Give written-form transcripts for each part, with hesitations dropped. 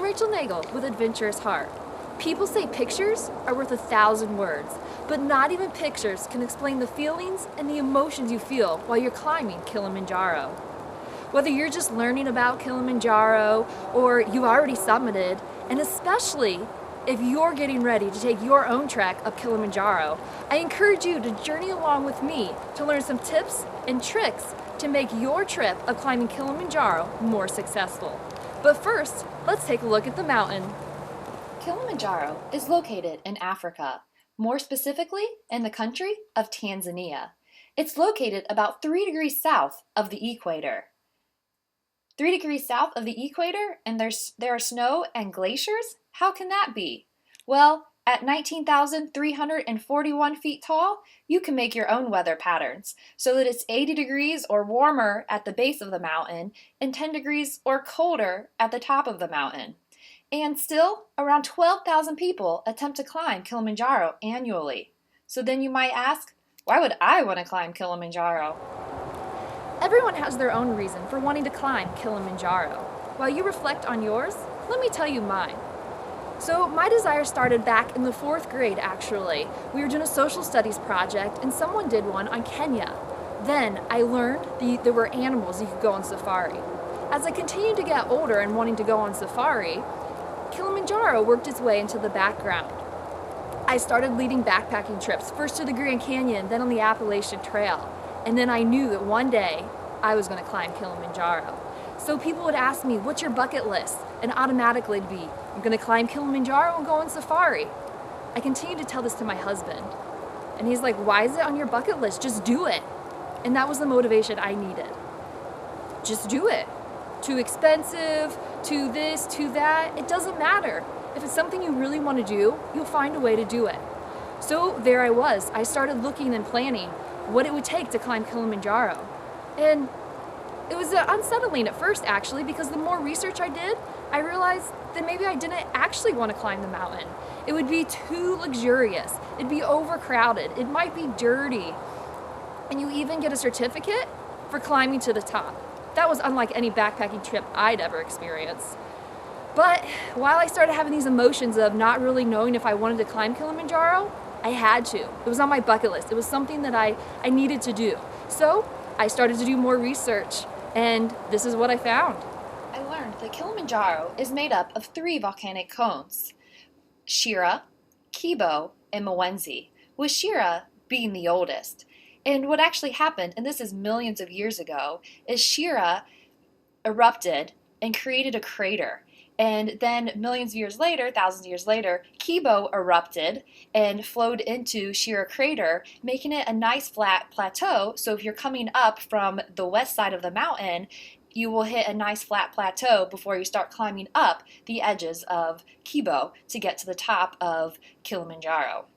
I'm Rachel Nagle with Adventurous Heart. People say pictures are worth 1,000 words, but not even pictures can explain the feelings and the emotions you feel while you're climbing Kilimanjaro. Whether you're just learning about Kilimanjaro or you've already summited, and especially if you're getting ready to take your own trek up Kilimanjaro, I encourage you to journey along with me to learn some tips and tricks to make your trip of climbing Kilimanjaro more successful. But first, let's take a look at the mountain. Kilimanjaro is located in Africa, more specifically in the country of Tanzania. It's located about 3 degrees south of the equator. 3 degrees south of the equator, and there are snow and glaciers? How can that be? Well, at 19,341 feet tall, you can make your own weather patterns so that it's 80 degrees or warmer at the base of the mountain and 10 degrees or colder at the top of the mountain. And still, around 12,000 people attempt to climb Kilimanjaro annually. So then you might ask, why would I want to climb Kilimanjaro? Everyone has their own reason for wanting to climb Kilimanjaro. While you reflect on yours, let me tell you mine. So my desire started back in the 4th grade, actually. We were doing a social studies project and someone did one on Kenya. Then I learned there were animals you could go on safari. As I continued to get older and wanting to go on safari, Kilimanjaro worked its way into the background. I started leading backpacking trips, first to the Grand Canyon, then on the Appalachian Trail. And then I knew that one day I was going to climb Kilimanjaro. So people would ask me, what's your bucket list? And automatically it'd be, I'm going to climb Kilimanjaro and go on safari. I continued to tell this to my husband. And he's like, why is it on your bucket list? Just do it. And that was the motivation I needed. Just do it. Too expensive, too this, too that. It doesn't matter. If it's something you really want to do, you'll find a way to do it. So there I was. I started looking and planning what it would take to climb Kilimanjaro. And it was unsettling at first, actually, because the more research I did, I realized that maybe I didn't actually want to climb the mountain. It would be too luxurious. It'd be overcrowded. It might be dirty. And you even get a certificate for climbing to the top. That was unlike any backpacking trip I'd ever experienced. But while I started having these emotions of not really knowing if I wanted to climb Kilimanjaro, I had to. It was on my bucket list. It was something that I needed to do. So I started to do more research, and this is what I found. I learned that Kilimanjaro is made up of 3 volcanic cones: Shira, Kibo, and Mwenzi, with Shira being the oldest. And what actually happened, and this is millions of years ago, is Shira erupted and created a crater. And then millions of years later, thousands of years later, Kibo erupted and flowed into Shira crater, making it a nice flat plateau. So if you're coming up from the west side of the mountain, you will hit a nice flat plateau before you start climbing up the edges of Kibo to get to the top of Kilimanjaro.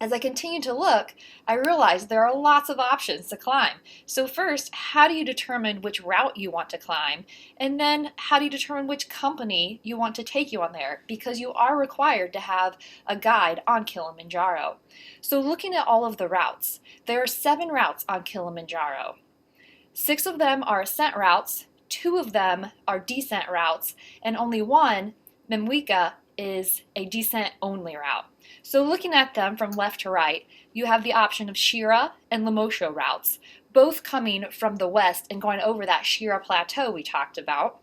As I continued to look, I realized there are lots of options to climb. So first, how do you determine which route you want to climb? And then how do you determine which company you want to take you on there? Because you are required to have a guide on Kilimanjaro. So looking at all of the routes, there are 7 routes on Kilimanjaro. 6 of them are ascent routes, 2 of them are descent routes, and only one, Mweka, is a descent-only route. So looking at them from left to right, you have the option of Shira and Lemosho routes, both coming from the west and going over that Shira plateau we talked about.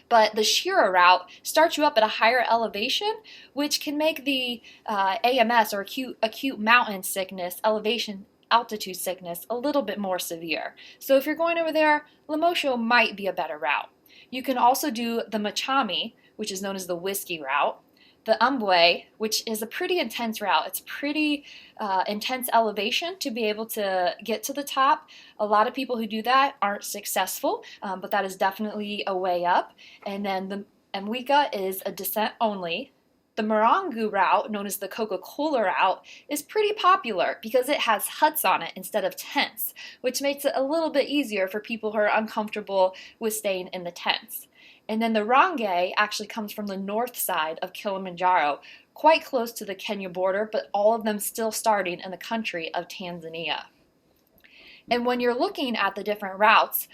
But the Shira route starts you up at a higher elevation, which can make the AMS, or acute mountain sickness, altitude sickness, a little bit more severe. So if you're going over there, Lemosho might be a better route. You can also do the Machami, which is known as the whiskey route, the Umbwe, which is a pretty intense route. It's pretty intense elevation to be able to get to the top. A lot of people who do that aren't successful, but that is definitely a way up. And then the Mweka is a descent only. The Marangu route, known as the Coca-Cola route, is pretty popular because it has huts on it instead of tents, which makes it a little bit easier for people who are uncomfortable with staying in the tents. And then the Range actually comes from the north side of Kilimanjaro, quite close to the Kenya border, but all of them still starting in the country of Tanzania. And when you're looking at the different routes,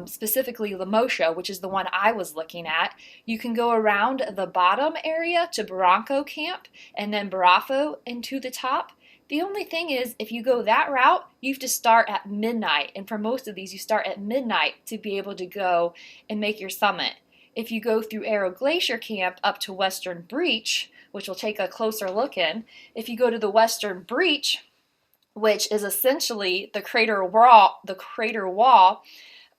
specifically Lemosho, which is the one I was looking at, you can go around the bottom area to Barafu Camp and then Barafu into the top. The only thing is, if you go that route, you have to start at midnight. And for most of these, you start at midnight to be able to go and make your summit. If you go through Glacier Camp up to Western Breach, which we'll take a closer look in, if you go to the Western Breach, which is essentially the crater wall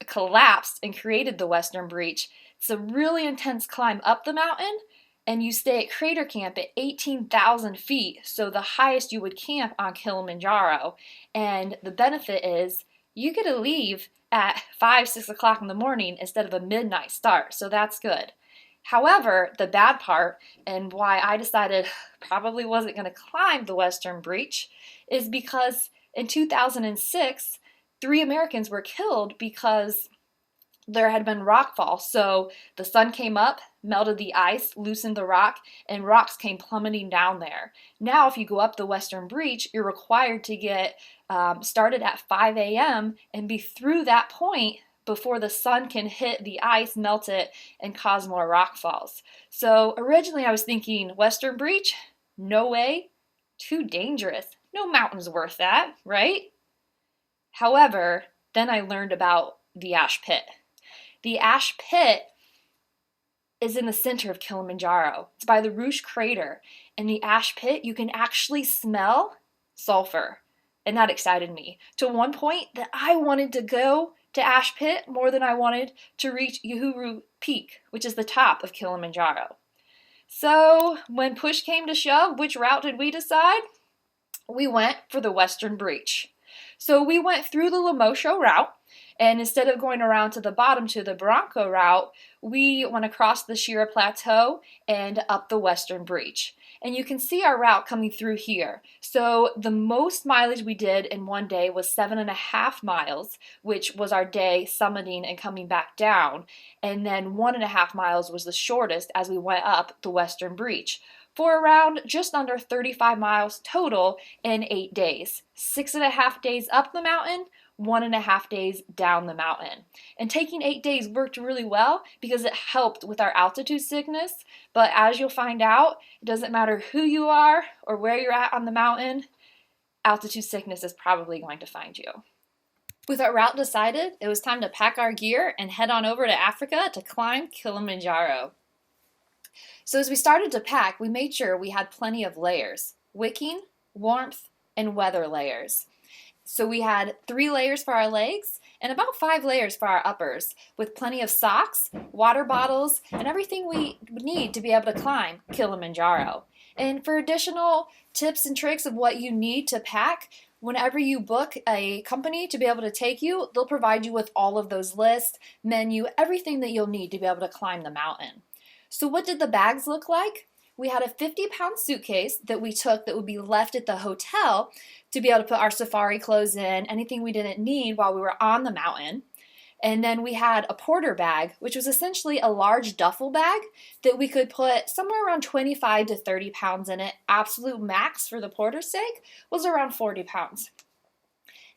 collapsed and created the Western Breach, it's a really intense climb up the mountain, and you stay at Crater Camp at 18,000 feet, so the highest you would camp on Kilimanjaro. And the benefit is you get to leave at 5, 6 o'clock in the morning instead of a midnight start, so that's good. However, the bad part, and why I decided probably wasn't going to climb the Western Breach, is because in 2006, 3 Americans were killed because there had been rockfall. So the sun came up, melted the ice, loosened the rock, and rocks came plummeting down there. Now, if you go up the Western Breach, you're required to get started at 5 a.m. and be through that point before the sun can hit the ice, melt it, and cause more rockfalls. So originally I was thinking Western Breach, no way, too dangerous. No mountain's worth that, right? However, then I learned about the Ash Pit. The Ash Pit is in the center of Kilimanjaro. It's by the Rouge Crater. In the Ash Pit, you can actually smell sulfur. And that excited me to one point that I wanted to go to Ash Pit more than I wanted to reach Uhuru Peak, which is the top of Kilimanjaro. So when push came to shove, which route did we decide? We went for the Western Breach. So we went through the Lemosho route, and instead of going around to the bottom to the Barafu route, we went across the Shira Plateau and up the Western Breach. And you can see our route coming through here. So the most mileage we did in one day was 7.5 miles, which was our day summiting and coming back down. And then 1.5 miles was the shortest as we went up the Western Breach, for around just under 35 miles total in 8 days. 6.5 days up the mountain, 1.5 days down the mountain. And taking 8 days worked really well because it helped with our altitude sickness. But as you'll find out, it doesn't matter who you are or where you're at on the mountain, altitude sickness is probably going to find you. With our route decided, it was time to pack our gear and head on over to Africa to climb Kilimanjaro. So as we started to pack, we made sure we had plenty of layers: wicking, warmth, and weather layers. So we had 3 layers for our legs and about 5 layers for our uppers, with plenty of socks, water bottles, and everything we need to be able to climb Kilimanjaro. And for additional tips and tricks of what you need to pack, whenever you book a company to be able to take you, they'll provide you with all of those lists, menu, everything that you'll need to be able to climb the mountain. So what did the bags look like? We had a 50-pound suitcase that we took that would be left at the hotel to be able to put our safari clothes in, anything we didn't need while we were on the mountain. And then we had a porter bag, which was essentially a large duffel bag that we could put somewhere around 25 to 30 pounds in it. Absolute max for the porter's sake was around 40 pounds.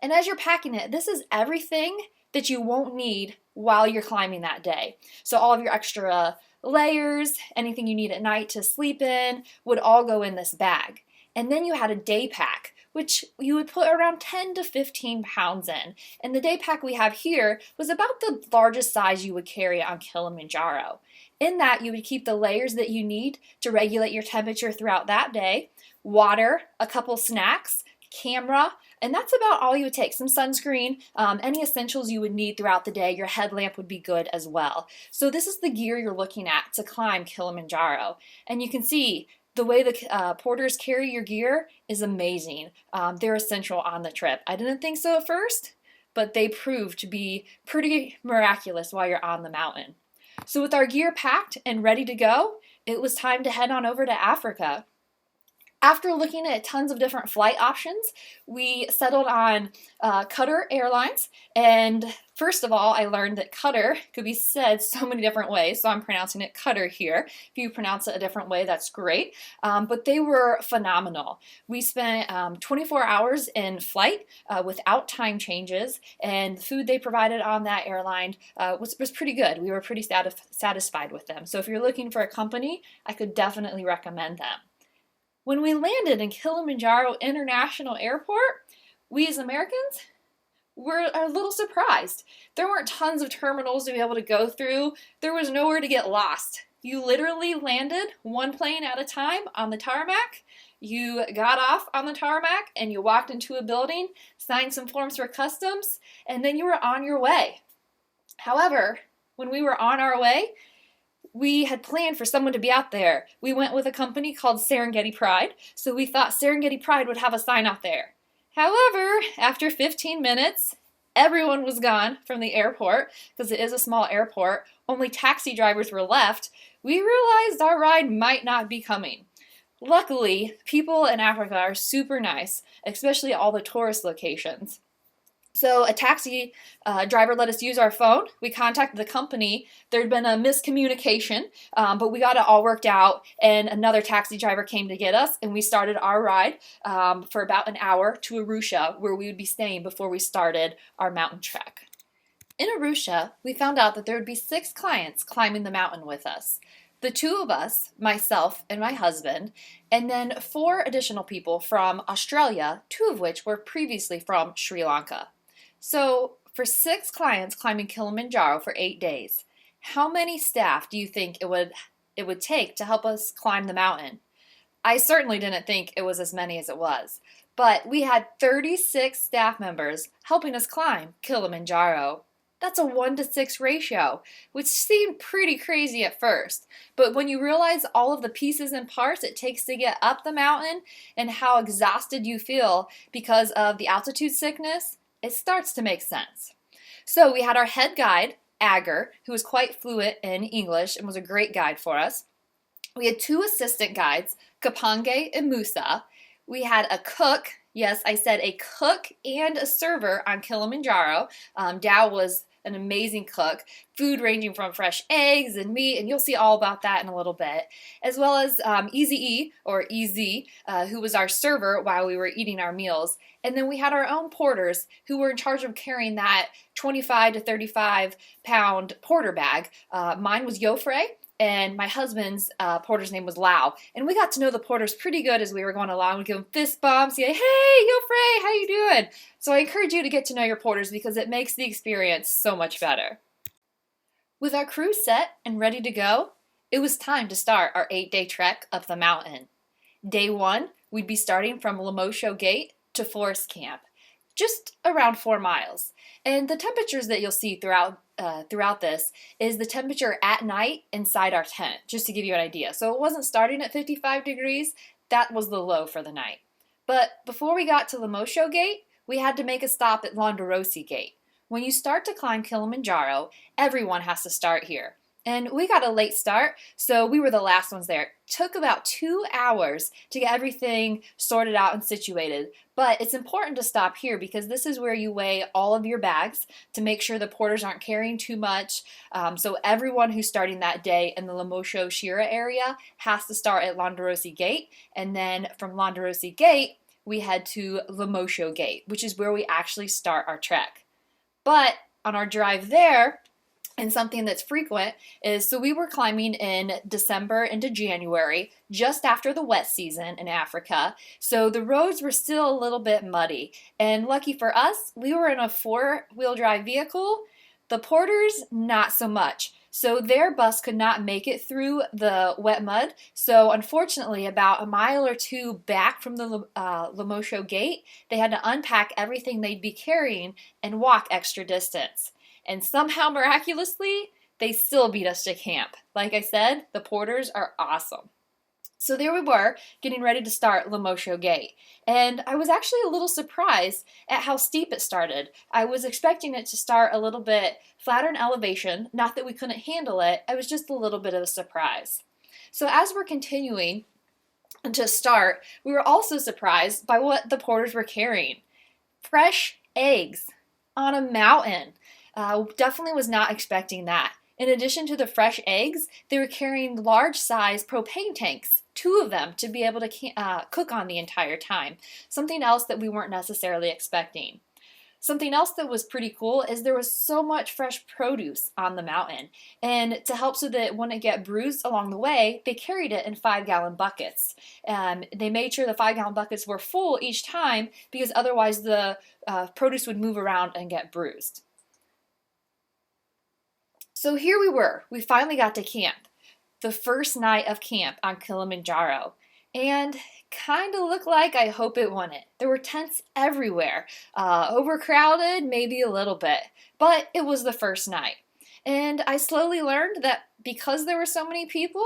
And as you're packing it, this is everything that you won't need while you're climbing that day. So all of your extra layers, anything you need at night to sleep in, would all go in this bag. And then you had a day pack, which you would put around 10 to 15 pounds in. And the day pack we have here was about the largest size you would carry on Kilimanjaro. In that, you would keep the layers that you need to regulate your temperature throughout that day, water, a couple snacks, camera, and that's about all you would take. Some sunscreen, any essentials you would need throughout the day. Your headlamp would be good as well. So this is the gear you're looking at to climb Kilimanjaro. And you can see the way the porters carry your gear is amazing. They're essential on the trip. I didn't think so at first, but they proved to be pretty miraculous while you're on the mountain. So with our gear packed and ready to go, it was time to head on over to Africa. After looking at tons of different flight options, we settled on Qatar Airlines. And first of all, I learned that Qatar could be said so many different ways, so I'm pronouncing it Qatar here. If you pronounce it a different way, that's great. But they were phenomenal. We spent 24 hours in flight without time changes, and the food they provided on that airline was pretty good. We were pretty satisfied with them. So if you're looking for a company, I could definitely recommend them. When we landed in Kilimanjaro International Airport, we as Americans were a little surprised. There weren't tons of terminals to be able to go through. There was nowhere to get lost. You literally landed one plane at a time on the tarmac. You got off on the tarmac and you walked into a building, signed some forms for customs, and then you were on your way. However, when we were on our way, we had planned for someone to be out there. We went with a company called Serengeti Pride, so we thought Serengeti Pride would have a sign out there. However, after 15 minutes, everyone was gone from the airport, because it is a small airport. Only taxi drivers were left. We realized our ride might not be coming. Luckily, people in Africa are super nice, especially all the tourist locations. So a taxi driver let us use our phone. We contacted the company. There'd been a miscommunication, but we got it all worked out, and another taxi driver came to get us, and we started our ride for about an hour to Arusha, where we would be staying before we started our mountain trek. In Arusha, we found out that there would be 6 clients climbing the mountain with us. The 2 of us, myself and my husband, and then 4 additional people from Australia, 2 of which were previously from Sri Lanka. So for 6 clients climbing Kilimanjaro for 8 days, how many staff do you think it would take to help us climb the mountain? I certainly didn't think it was as many as it was, but we had 36 staff members helping us climb Kilimanjaro. That's a 1-to-6 ratio, which seemed pretty crazy at first. But when you realize all of the pieces and parts it takes to get up the mountain and how exhausted you feel because of the altitude sickness, it starts to make sense. So we had our head guide, Agar, who was quite fluent in English and was a great guide for us. We had 2 assistant guides, Kapange and Musa. We had a cook, yes, I said a cook and a server on Kilimanjaro. Dow was an amazing cook, food ranging from fresh eggs and meat, and you'll see all about that in a little bit, as well as Easy or EZ, who was our server while we were eating our meals. And then we had our own porters who were in charge of carrying that 25 to 35 pound porter bag. Mine was Yofre, and my husband's porter's name was Lau. And we got to know the porters pretty good as we were going along. We'd give them fist bumps, say, hey, Yofre, how you doing? So I encourage you to get to know your porters because it makes the experience so much better. With our crew set and ready to go, it was time to start our 8-day trek up the mountain. Day 1, we'd be starting from Lemosho Gate to Forest Camp, just around 4 miles. And the temperatures that you'll see throughout this is the temperature at night inside our tent, just to give you an idea. So it wasn't starting at 55 degrees, that was the low for the night. But before we got to Lemosho Gate, we had to make a stop at Londerosi Gate. When you start to climb Kilimanjaro, everyone has to start here. And we got a late start, so we were the last ones there. It took about 2 hours to get everything sorted out and situated. But it's important to stop here because this is where you weigh all of your bags to make sure the porters aren't carrying too much. So everyone who's starting that day in the Lemosho Shira area has to start at Londerosi Gate. And then from Londerosi Gate, we head to Lemosho Gate, which is where we actually start our trek. But on our drive there, and something that's frequent is, so we were climbing in December into January, just after the wet season in Africa. So the roads were still a little bit muddy. And lucky for us, we were in a 4-wheel drive vehicle. The porters, not so much. So their bus could not make it through the wet mud. So unfortunately, about a mile or 2 back from the Lemosho Gate, they had to unpack everything they'd be carrying and walk extra distance. And somehow, miraculously, they still beat us to camp. Like I said, the porters are awesome. So there we were, getting ready to start Lemosho Gate. And I was actually a little surprised at how steep it started. I was expecting it to start a little bit flatter in elevation, not that we couldn't handle it, it was just a little bit of a surprise. So as we're continuing, To start, we were also surprised by what the porters were carrying. Fresh eggs on a mountain. Definitely was not expecting that. In addition to the fresh eggs, they were carrying large-size propane tanks, 2 of them, to be able to cook on the entire time. Something else that we weren't necessarily expecting. Something else that was pretty cool is there was so much fresh produce on the mountain. And to help so that it wouldn't get bruised along the way, they carried it in 5-gallon buckets. They made sure the 5-gallon buckets were full each time because otherwise the produce would move around and get bruised. So here we were. We finally got to camp. The first night of camp on Kilimanjaro. And kind of looked like I hope it wouldn't. There were tents everywhere, overcrowded maybe a little bit, but it was the first night. And I slowly learned that because there were so many people,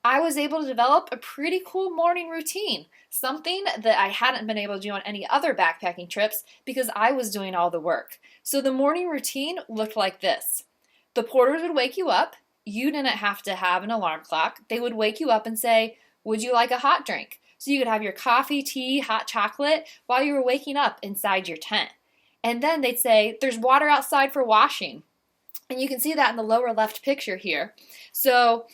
I was able to develop a pretty cool morning routine, something that I hadn't been able to do on any other backpacking trips because I was doing all the work. So the morning routine looked like this. The porters would wake you up. You didn't have to have an alarm clock. They would wake you up and say, "Would you like a hot drink?" So you could have your coffee, tea, hot chocolate while you were waking up inside your tent. And then they'd say, "There's water outside for washing." And you can see that in the lower left picture here. So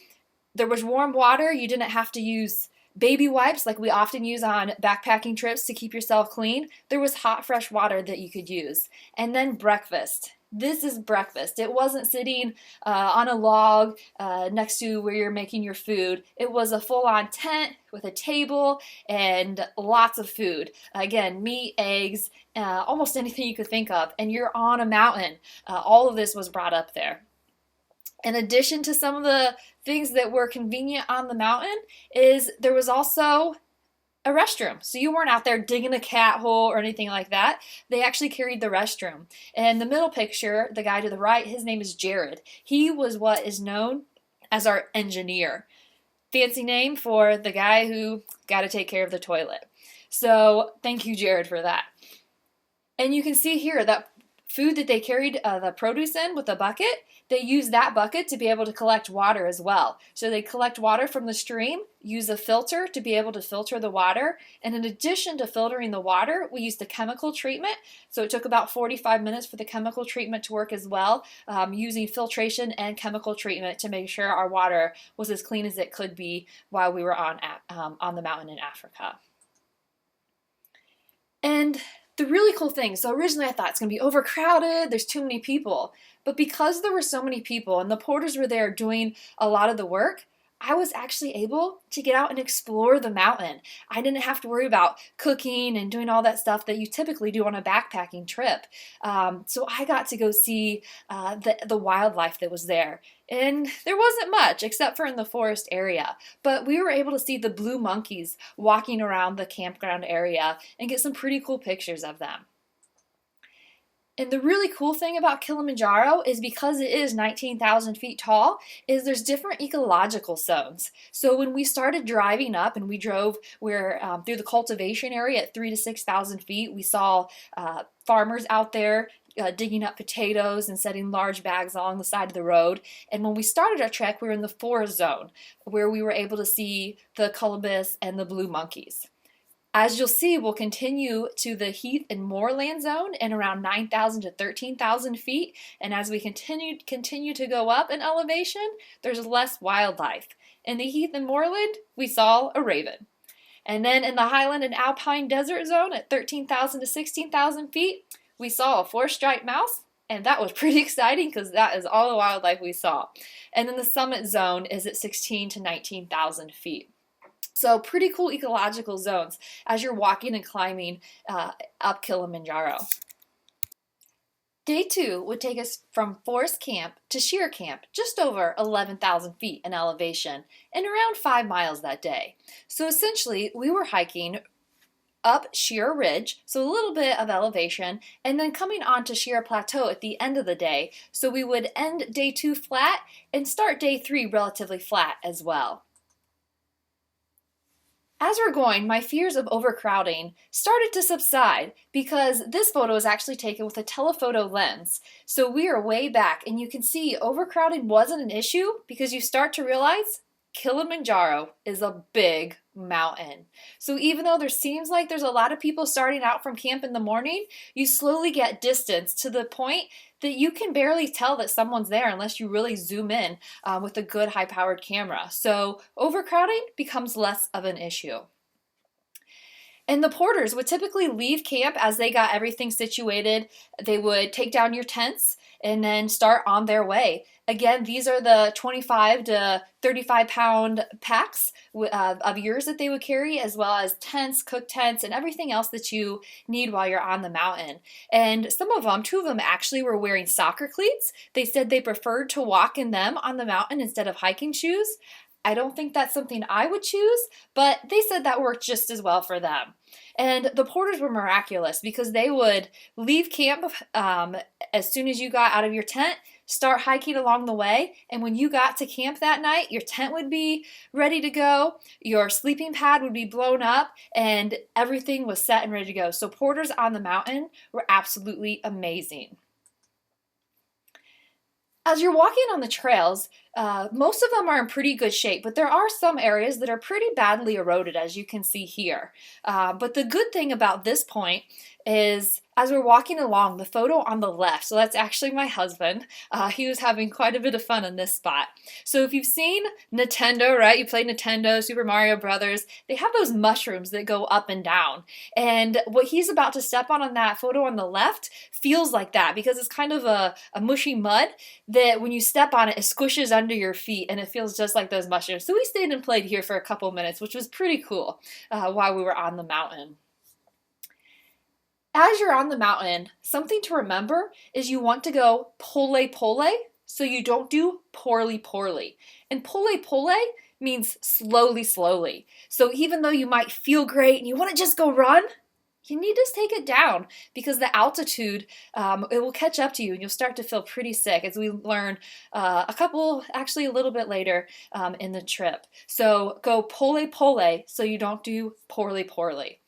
there was warm water. You didn't have to use baby wipes like we often use on backpacking trips to keep yourself clean. There was hot, fresh water that you could use. And then breakfast. This is breakfast. It wasn't sitting on a log next to where you're making your food. It was a full-on tent with a table and lots of food. Again, meat, eggs, almost anything you could think of. And you're on a mountain. All of this was brought up there. In addition to some of the things that were convenient on the mountain, is there was also a restroom. So you weren't out there digging a cat hole or anything like that. They actually carried the restroom. And the middle picture, the guy to the right, his name is Jared. He was what is known as our engineer. Fancy name for the guy who got to take care of the toilet. So thank you, Jared, for that. And you can see here that food that they carried the produce in with a bucket, they use that bucket to be able to collect water as well. So they collect water from the stream, use a filter to be able to filter the water, and in addition to filtering the water, we used the chemical treatment. So it took about 45 minutes for the chemical treatment to work as well, using filtration and chemical treatment to make sure our water was as clean as it could be while we were on the mountain in Africa. And the really cool thing, so originally I thought it's going to be overcrowded, there's too many people. But because there were so many people and the porters were there doing a lot of the work, I was actually able to get out and explore the mountain. I didn't have to worry about cooking and doing all that stuff that you typically do on a backpacking trip. So I got to go see the wildlife that was there. And there wasn't much except for in the forest area, but we were able to see the blue monkeys walking around the campground area and get some pretty cool pictures of them. And the really cool thing about Kilimanjaro is because it is 19,000 feet tall, is there's different ecological zones. So when we started driving up and we drove through the cultivation area at 3,000 to 6,000 feet, we saw farmers out there digging up potatoes and setting large bags along the side of the road. And when we started our trek, we were in the forest zone where we were able to see the colobus and the blue monkeys. As you'll see, we'll continue to the heath and moorland zone in around 9,000 to 13,000 feet. And as we continue to go up in elevation, there's less wildlife. In the heath and moorland, we saw a raven. And then in the highland and alpine desert zone at 13,000 to 16,000 feet, we saw a 4-striped mouse. And that was pretty exciting because that is all the wildlife we saw. And then the summit zone is at 16,000 to 19,000 feet. So pretty cool ecological zones as you're walking and climbing up Kilimanjaro. Day 2 would take us from Forest Camp to Shira Camp, just over 11,000 feet in elevation, and around 5 miles that day. So essentially, we were hiking up Shira Ridge, so a little bit of elevation, and then coming onto Shira Plateau at the end of the day. So we would end day 2 flat and start day 3 relatively flat as well. As we're going, my fears of overcrowding started to subside because this photo is actually taken with a telephoto lens. So we are way back and you can see overcrowding wasn't an issue because you start to realize Kilimanjaro is a big mountain. So even though there seems like there's a lot of people starting out from camp in the morning, you slowly get distance to the point that you can barely tell that someone's there unless you really zoom in with a good high-powered camera. So overcrowding becomes less of an issue. And the porters would typically leave camp as they got everything situated. They would take down your tents and then start on their way. Again, these are the 25 to 35 pound packs of yours that they would carry, as well as tents, cook tents, and everything else that you need while you're on the mountain. And some of them, 2 of them actually were wearing soccer cleats. They said they preferred to walk in them on the mountain instead of hiking shoes. I don't think that's something I would choose, but they said that worked just as well for them. And the porters were miraculous because they would leave camp as soon as you got out of your tent, start hiking along the way, and when you got to camp that night, your tent would be ready to go, your sleeping pad would be blown up, and everything was set and ready to go. So porters on the mountain were absolutely amazing. As you're walking on the trails, most of them are in pretty good shape, but there are some areas that are pretty badly eroded, as you can see here. But the good thing about this point is as we're walking along, the photo on the left, so that's actually my husband, he was having quite a bit of fun in this spot. So if you've seen Nintendo, right, you play Nintendo, Super Mario Brothers, they have those mushrooms that go up and down. And what he's about to step on that photo on the left feels like that because it's kind of a mushy mud that when you step on it, it squishes under your feet and it feels just like those mushrooms. So we stayed and played here for a couple minutes, which was pretty cool while we were on the mountain. As you're on the mountain, something to remember is you want to go pole, so you don't do poorly. And pole means slowly. So even though you might feel great and you want to just go run, you need to take it down because the altitude, it will catch up to you and you'll start to feel pretty sick, as we learn actually a little bit later in the trip. So go pole, so you don't do poorly.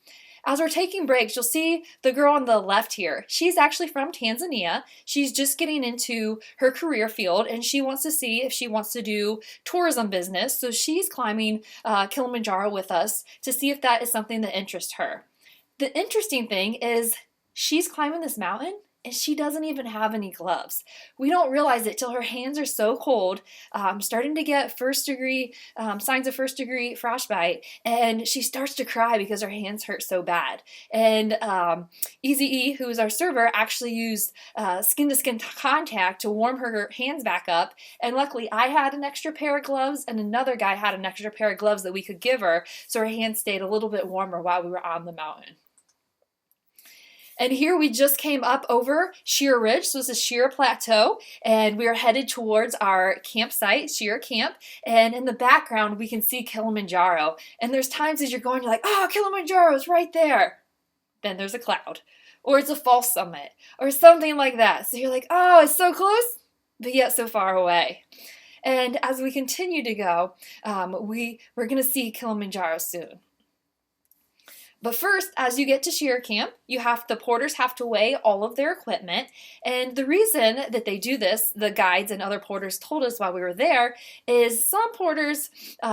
As we're taking breaks, you'll see the girl on the left here. She's actually from Tanzania. She's just getting into her career field and she wants to see if she wants to do tourism business. So she's climbing Kilimanjaro with us to see if that is something that interests her. The interesting thing is she's climbing this mountain and she doesn't even have any gloves. We don't realize it till her hands are so cold, starting to get signs of first degree frostbite, and she starts to cry because her hands hurt so bad. And Easy E, who is our server, actually used skin-to-skin contact to warm her hands back up, and luckily I had an extra pair of gloves and another guy had an extra pair of gloves that we could give her, so her hands stayed a little bit warmer while we were on the mountain. And here we just came up over Shira Ridge, so this is Shira Plateau, and we are headed towards our campsite, Shira Camp, and in the background we can see Kilimanjaro. And there's times as you're going, you're like, oh, Kilimanjaro is right there. Then there's a cloud, or it's a false summit, or something like that. So you're like, oh, it's so close, but yet so far away. And as we continue to go, we're going to see Kilimanjaro soon. But first, as you get to Shira Camp, the porters have to weigh all of their equipment. And the reason that they do this, the guides and other porters told us while we were there, is some porters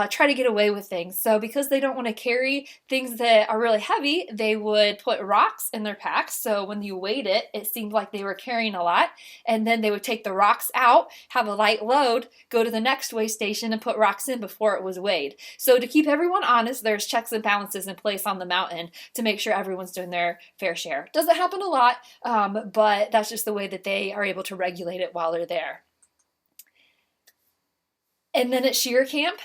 try to get away with things. So because they don't want to carry things that are really heavy, they would put rocks in their packs. So when you weighed it, it seemed like they were carrying a lot. And then they would take the rocks out, have a light load, go to the next weigh station and put rocks in before it was weighed. So to keep everyone honest, there's checks and balances in place on the mountain to make sure everyone's doing their fair share. Doesn't happen a lot, but that's just the way that they are able to regulate it while they're there. And then at Shira Camp,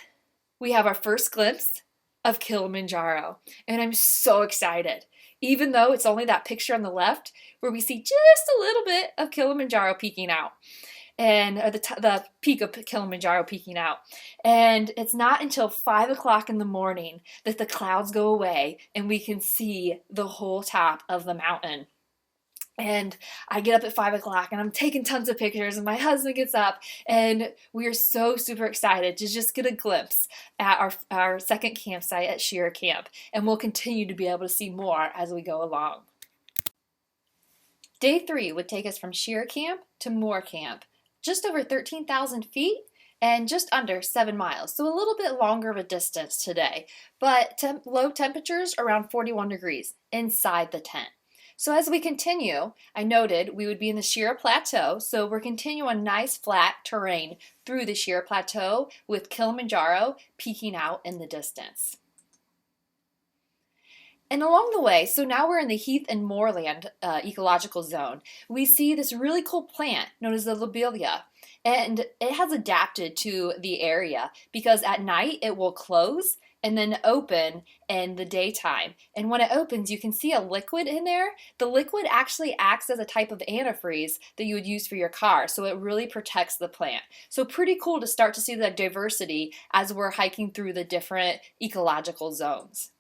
we have our first glimpse of Kilimanjaro, and I'm so excited. Even though it's only that picture on the left where we see just a little bit of Kilimanjaro peeking out. And the peak of Kilimanjaro peeking out. And it's not until 5 o'clock in the morning that the clouds go away and we can see the whole top of the mountain. And I get up at 5 o'clock and I'm taking tons of pictures and my husband gets up and we are so super excited to just get a glimpse at our second campsite at Shira Camp. And we'll continue to be able to see more as we go along. Day 3 would take us from Shira Camp to Moir Camp. Just over 13,000 feet, and just under 7 miles, so a little bit longer of a distance today, but low temperatures around 41 degrees inside the tent. So as we continue, I noted we would be in the Shira Plateau, so we're continuing nice flat terrain through the Shira Plateau with Kilimanjaro peeking out in the distance. And along the way, so now we're in the heath and moorland ecological zone, we see this really cool plant known as the Lobelia. And it has adapted to the area because at night it will close and then open in the daytime. And when it opens, you can see a liquid in there. The liquid actually acts as a type of antifreeze that you would use for your car, so it really protects the plant. So pretty cool to start to see the diversity as we're hiking through the different ecological zones.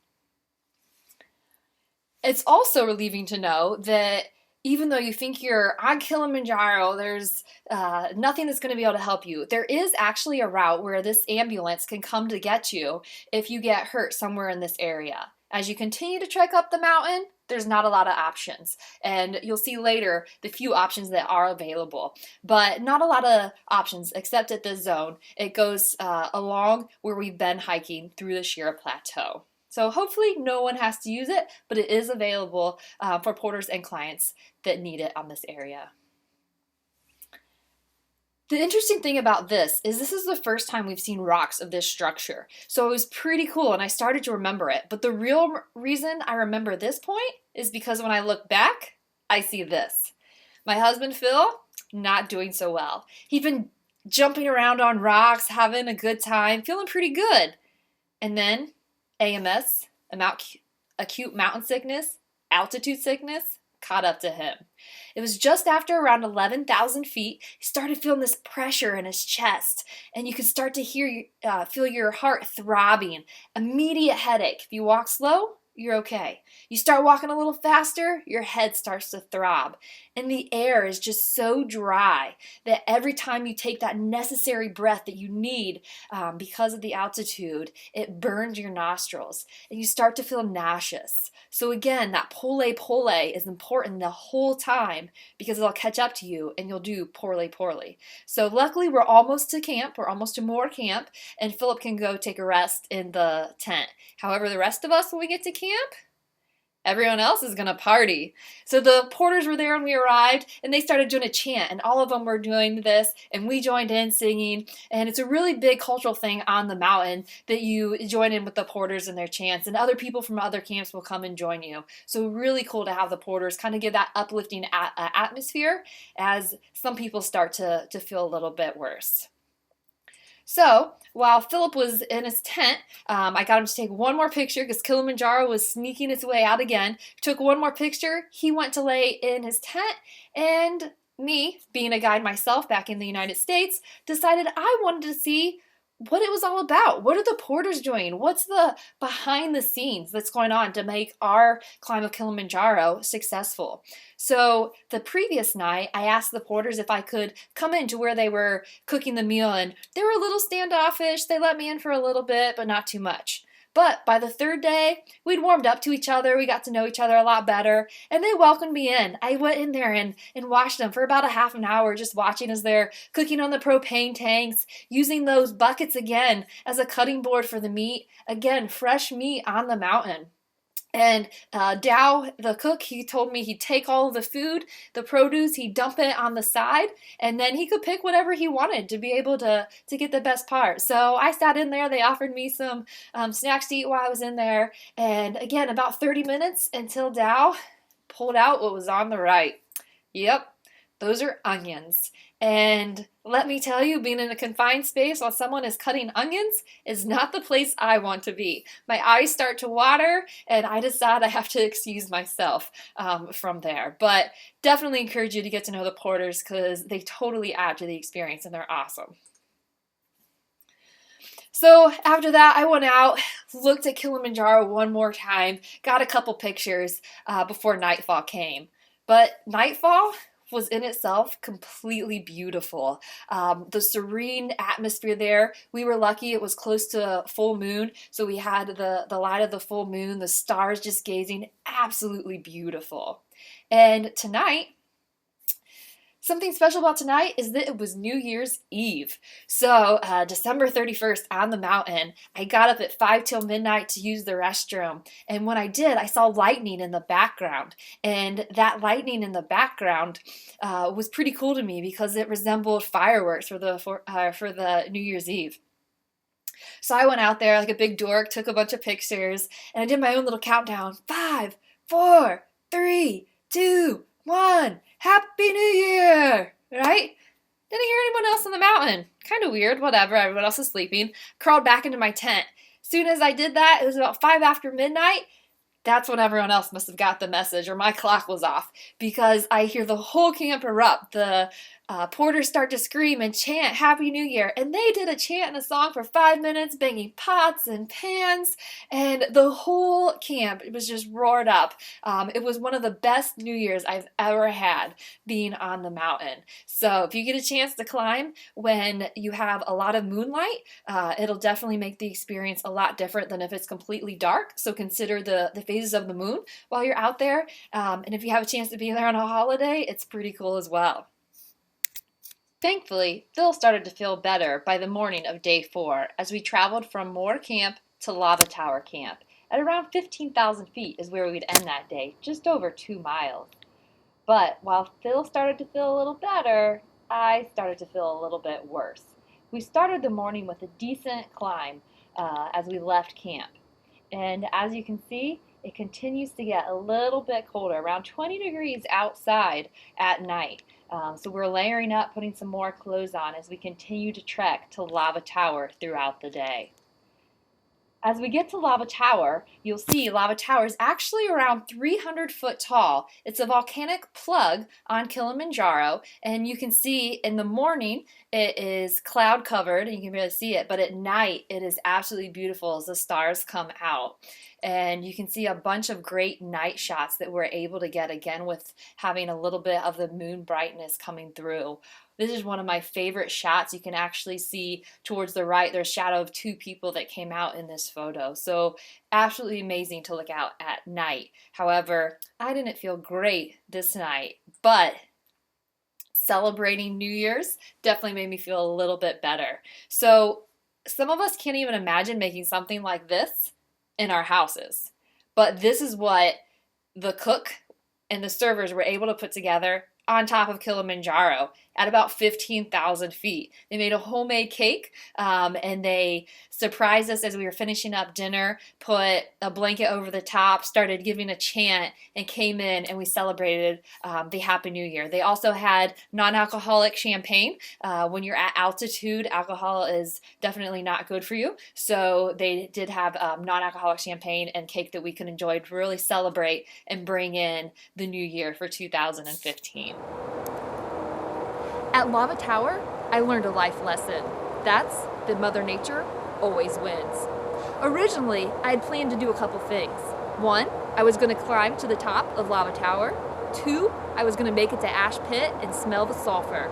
It's also relieving to know that even though you think you're on Kilimanjaro, there's nothing that's going to be able to help you. There is actually a route where this ambulance can come to get you if you get hurt somewhere in this area. As you continue to trek up the mountain, there's not a lot of options. And you'll see later the few options that are available. But not a lot of options except at this zone. It goes along where we've been hiking through the Shira Plateau. So hopefully no one has to use it, but it is available for porters and clients that need it on this area. The interesting thing about this is the first time we've seen rocks of this structure. So it was pretty cool and I started to remember it. But the real reason I remember this point is because when I look back, I see this. My husband Phil, not doing so well. He'd been jumping around on rocks, having a good time, feeling pretty good. And then AMS, acute mountain sickness, altitude sickness, caught up to him. It was just after around 11,000 feet, he started feeling this pressure in his chest, and you could start to feel your heart throbbing, immediate headache. If you walk slow, you're okay. You start walking a little faster, your head starts to throb. And the air is just so dry that every time you take that necessary breath that you need because of the altitude, it burns your nostrils and you start to feel nauseous. So again, that pole is important the whole time because it'll catch up to you and you'll do poorly. So luckily we're almost to camp, we're almost to Moir camp, and Philip can go take a rest in the tent. However, the rest of us, when we get to camp, everyone else is gonna party. So the porters were there when we arrived and they started doing a chant and all of them were doing this and we joined in singing, and it's a really big cultural thing on the mountain that you join in with the porters and their chants, and other people from other camps will come and join you. So really cool to have the porters kind of give that uplifting atmosphere as some people start to feel a little bit worse. So while Philip was in his tent, I got him to take one more picture because Kilimanjaro was sneaking its way out again. Took one more picture. He went to lay in his tent, and me, being a guide myself back in the United States, decided I wanted to see what it was all about. What are the porters doing? What's the behind the scenes that's going on to make our climb of Kilimanjaro successful? So the previous night, I asked the porters if I could come into where they were cooking the meal, and they were a little standoffish. They let me in for a little bit, but not too much. But by the third day, we'd warmed up to each other, we got to know each other a lot better, and they welcomed me in. I went in there and watched them for about a half an hour, just watching as they're cooking on the propane tanks, using those buckets again as a cutting board for the meat. Again, fresh meat on the mountain. And Dow, the cook, he told me he'd take all of the food, the produce, he'd dump it on the side, and then he could pick whatever he wanted to be able to get the best part. So I sat in there, they offered me some snacks to eat while I was in there, and again, about 30 minutes until Dow pulled out what was on the right. Yep, those are onions. And let me tell you, being in a confined space while someone is cutting onions is not the place I want to be. My eyes start to water, and I decide I have to excuse myself from there. But definitely encourage you to get to know the porters because they totally add to the experience, and they're awesome. So after that, I went out, looked at Kilimanjaro one more time, got a couple pictures before nightfall came. But nightfall was in itself completely beautiful. The serene atmosphere there, we were lucky it was close to full moon, so we had the light of the full moon, the stars just gazing, absolutely beautiful. And tonight, Something special about tonight is that it was New Year's Eve. So, December 31st on the mountain, I got up at 5 till midnight to use the restroom. And when I did, I saw lightning in the background. And that lightning in the background was pretty cool to me because it resembled fireworks for the New Year's Eve. So I went out there like a big dork, took a bunch of pictures, and I did my own little countdown. 5, 4, 3, 2, 1. Happy New Year! Right? Didn't hear anyone else on the mountain. Kind of weird, whatever. Everyone else is sleeping. Crawled back into my tent. Soon as I did that, it was about 5 after midnight. That's when everyone else must have got the message, or my clock was off, because I hear the whole camp erupt. The porters start to scream and chant Happy New Year, and they did a chant and a song for 5 minutes, banging pots and pans, and the whole camp, it was just roared up. It was one of the best New Year's I've ever had being on the mountain. So if you get a chance to climb when you have a lot of moonlight, it'll definitely make the experience a lot different than if it's completely dark. So consider the phases of the moon while you're out there. And if you have a chance to be there on a holiday, it's pretty cool as well. Thankfully, Phil started to feel better by the morning of day 4 as we traveled from Moir Camp to Lava Tower Camp. At around 15,000 feet is where we'd end that day, just over 2 miles. But while Phil started to feel a little better, I started to feel a little bit worse. We started the morning with a decent climb as we left camp. And as you can see, it continues to get a little bit colder, around 20 degrees outside at night. So we're layering up, putting some more clothes on as we continue to trek to Lava Tower throughout the day. As we get to Lava Tower, you'll see Lava Tower is actually around 300 foot tall. It's a volcanic plug on Kilimanjaro, and you can see in the morning it is cloud covered and you can barely see it, but at night it is absolutely beautiful as the stars come out. And you can see a bunch of great night shots that we're able to get, again with having a little bit of the moon brightness coming through. This is one of my favorite shots. You can actually see towards the right, there's a shadow of 2 people that came out in this photo. So absolutely amazing to look out at night. However, I didn't feel great this night, but celebrating New Year's definitely made me feel a little bit better. So some of us can't even imagine making something like this in our houses. But this is what the cook and the servers were able to put together on top of Kilimanjaro at about 15,000 feet. They made a homemade cake and they surprised us as we were finishing up dinner, put a blanket over the top, started giving a chant, and came in and we celebrated the Happy New Year. They also had non-alcoholic champagne. When you're at altitude, alcohol is definitely not good for you. So they did have non-alcoholic champagne and cake that we could enjoy to really celebrate and bring in the new year for 2015. At Lava Tower, I learned a life lesson. That's that Mother Nature always wins. Originally, I had planned to do a couple things. 1, I was going to climb to the top of Lava Tower. 2, I was going to make it to Ash Pit and smell the sulfur.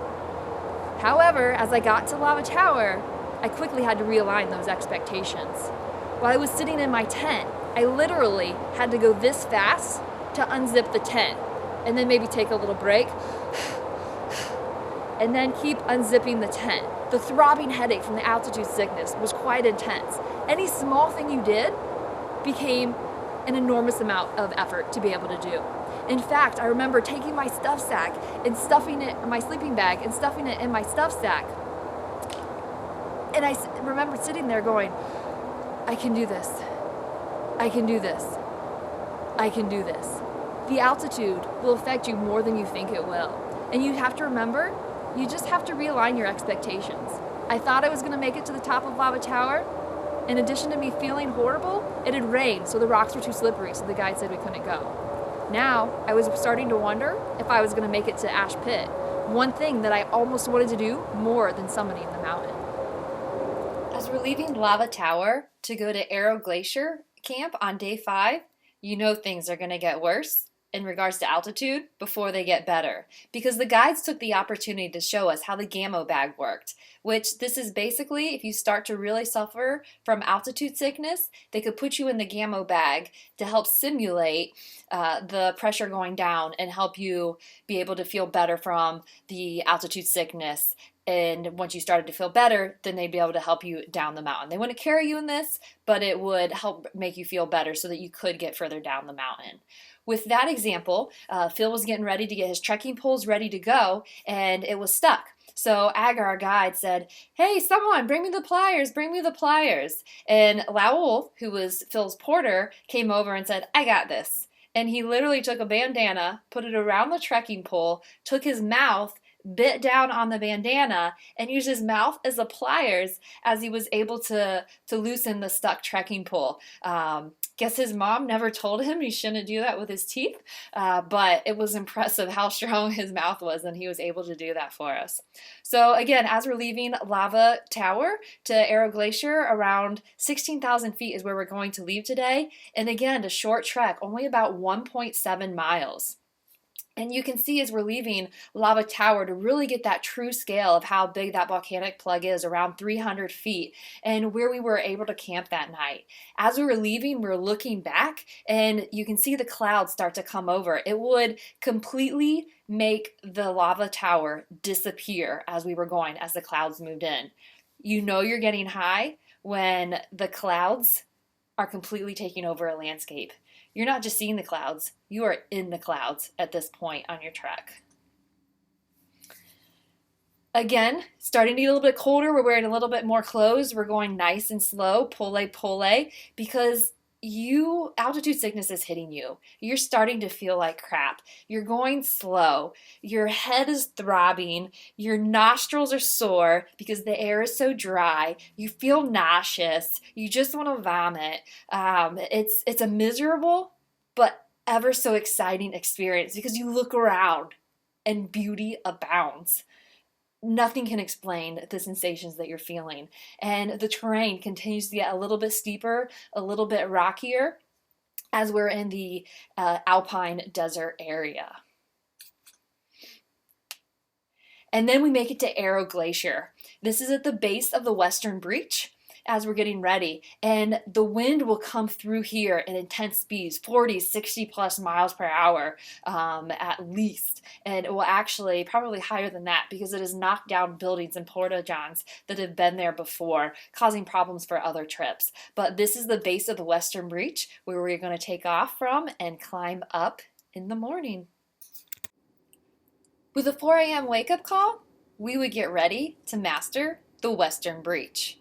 However, as I got to Lava Tower, I quickly had to realign those expectations. While I was sitting in my tent, I literally had to go this fast to unzip the tent, and then maybe take a little break, and then keep unzipping the tent. The throbbing headache from the altitude sickness was quite intense. Any small thing you did became an enormous amount of effort to be able to do. In fact, I remember taking my stuff sack and stuffing it in my sleeping bag and stuffing it in my stuff sack. And I remember sitting there going, I can do this. I can do this. I can do this. The altitude will affect you more than you think it will. And you have to remember, you just have to realign your expectations. I thought I was going to make it to the top of Lava Tower. In addition to me feeling horrible, it had rained, so the rocks were too slippery, so the guide said we couldn't go. Now, I was starting to wonder if I was going to make it to Ash Pit, one thing that I almost wanted to do more than summiting the mountain. As we're leaving Lava Tower to go to Glacier camp on day 5, you know things are going to get worse in regards to altitude before they get better, because the guides took the opportunity to show us how the gamma bag worked, which this is basically if you start to really suffer from altitude sickness, they could put you in the gamma bag to help simulate the pressure going down and help you be able to feel better from the altitude sickness. And once you started to feel better, then they'd be able to help you down the mountain. They wouldn't carry you in this, but it would help make you feel better so that you could get further down the mountain. With that example, Phil was getting ready to get his trekking poles ready to go, and it was stuck. So Agar, our guide, said, "Hey, someone, bring me the pliers, bring me the pliers." And Laul, who was Phil's porter, came over and said, "I got this." And he literally took a bandana, put it around the trekking pole, took his mouth, bit down on the bandana, and used his mouth as the pliers as he was able to loosen the stuck trekking pole. Guess his mom never told him he shouldn't do that with his teeth, but it was impressive how strong his mouth was, and he was able to do that for us. So again, as we're leaving Lava Tower to Arrow Glacier, around 16,000 feet is where we're going to leave today. And again, a short trek, only about 1.7 miles. And you can see as we're leaving Lava Tower to really get that true scale of how big that volcanic plug is, around 300 feet, and where we were able to camp that night. As we were leaving, we were looking back, and you can see the clouds start to come over. It would completely make the Lava Tower disappear as we were going, as the clouds moved in. You know you're getting high when the clouds are completely taking over a landscape. You're not just seeing the clouds, you are in the clouds at this point on your trek. Again, starting to get a little bit colder, we're wearing a little bit more clothes, we're going nice and slow, pole, because altitude sickness is hitting you. You're starting to feel like crap. You're going slow. Your head is throbbing. Your nostrils are sore because the air is so dry. You feel nauseous. You just want to vomit. It's a miserable but ever so exciting experience because you look around and beauty abounds. Nothing can explain the sensations that you're feeling. And the terrain continues to get a little bit steeper, a little bit rockier as we're in the alpine desert area. And then we make it to Arrow Glacier. This is at the base of the western breach as we're getting ready, and the wind will come through here at intense speeds, 40, 60 plus miles per hour at least, and it will actually probably higher than that because it has knocked down buildings and porta-johns that have been there before, causing problems for other trips. But this is the base of the western breach where we're going to take off from and climb up in the morning. With a 4 a.m. wake-up call, we would get ready to master the western breach.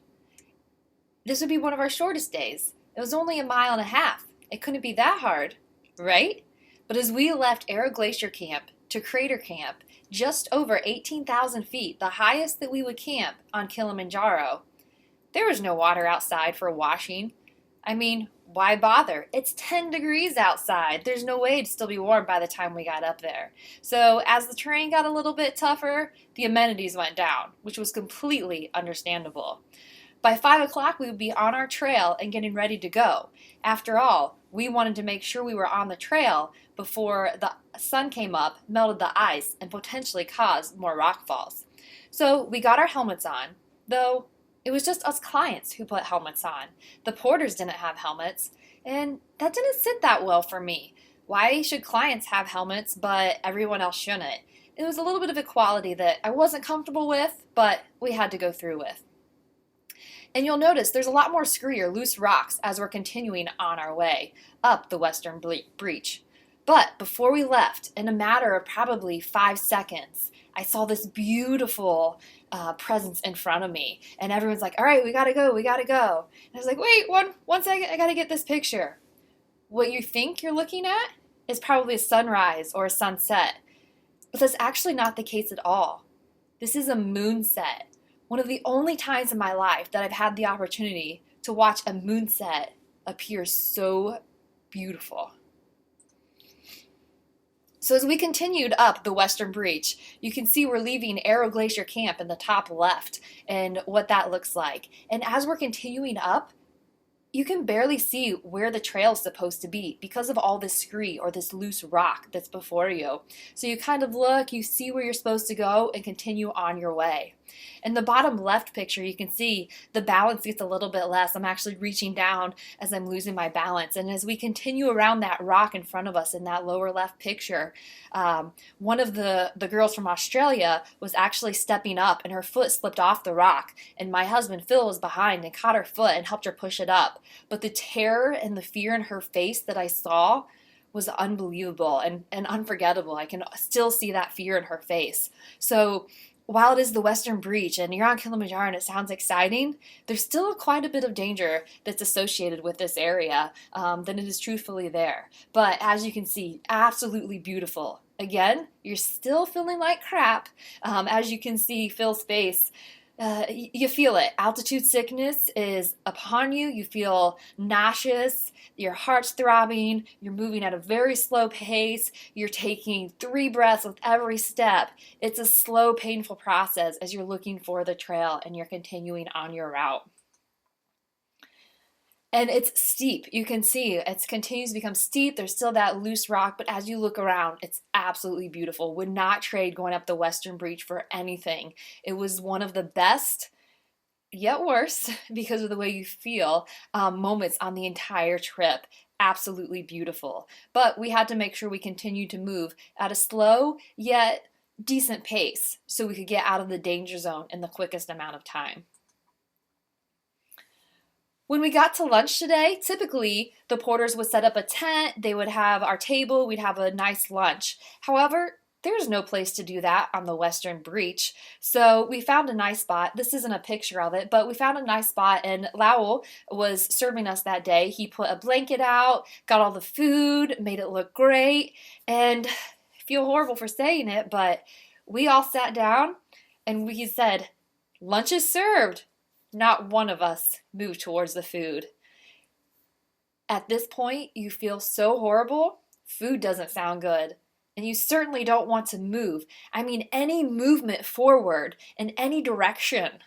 This would be one of our shortest days. It was only 1.5 miles. It couldn't be that hard, right? But as we left Arrow Glacier Camp to Crater Camp, just over 18,000 feet, the highest that we would camp on Kilimanjaro, there was no water outside for washing. I mean, why bother? It's 10 degrees outside. There's no way it'd still be warm by the time we got up there. So as the terrain got a little bit tougher, the amenities went down, which was completely understandable. By 5 o'clock, we would be on our trail and getting ready to go. After all, we wanted to make sure we were on the trail before the sun came up, melted the ice, and potentially caused more rock falls. So we got our helmets on, though it was just us clients who put helmets on. The porters didn't have helmets, and that didn't sit that well for me. Why should clients have helmets, but everyone else shouldn't? It was a little bit of equality that I wasn't comfortable with, but we had to go through with. And you'll notice there's a lot more scree or loose rocks as we're continuing on our way up the western breach. But before we left, in a matter of probably 5 seconds, I saw this beautiful presence in front of me. And everyone's like, all right, we gotta go. And I was like, wait, one second, I gotta get this picture. What you think you're looking at is probably a sunrise or a sunset. But that's actually not the case at all. This is a moonset. One of the only times in my life that I've had the opportunity to watch a moonset appear so beautiful. So as we continued up the western breach, you can see we're leaving Arrow Glacier Camp in the top left and what that looks like. And as we're continuing up, you can barely see where the trail is supposed to be because of all this scree or this loose rock that's before you. So you kind of look, you see where you're supposed to go, and continue on your way. In the bottom left picture, you can see the balance gets a little bit less. I'm actually reaching down as I'm losing my balance. And as we continue around that rock in front of us in that lower left picture, one of the girls from Australia was actually stepping up and her foot slipped off the rock. And my husband, Phil, was behind and caught her foot and helped her push it up. But the terror and the fear in her face that I saw was unbelievable and unforgettable. I can still see that fear in her face. So while it is the Western Breach and you're on Kilimanjaro and it sounds exciting, there's still quite a bit of danger that's associated with this area than it is truthfully there. But as you can see, absolutely beautiful. Again, you're still feeling like crap. As you can see Phil's face, you feel it. Altitude sickness is upon you. You feel nauseous. Your heart's throbbing. You're moving at a very slow pace. You're taking 3 breaths with every step. It's a slow, painful process as you're looking for the trail and you're continuing on your route. And it's steep. You can see it continues to become steep. There's still that loose rock, but as you look around, it's absolutely beautiful. Would not trade going up the Western Breach for anything. It was one of the best, yet worse, because of the way you feel, moments on the entire trip. Absolutely beautiful. But we had to make sure we continued to move at a slow, yet decent pace so we could get out of the danger zone in the quickest amount of time. When we got to lunch today, typically the porters would set up a tent, they would have our table, we'd have a nice lunch. However, there's no place to do that on the Western Breach. So we found a nice spot. This isn't a picture of it, but we found a nice spot and Lau was serving us that day. He put a blanket out, got all the food, made it look great, and I feel horrible for saying it, but we all sat down and we said, "Lunch is served." Not one of us moved towards the food. At this point, you feel so horrible, food doesn't sound good, and you certainly don't want to move. I mean, any movement forward in any direction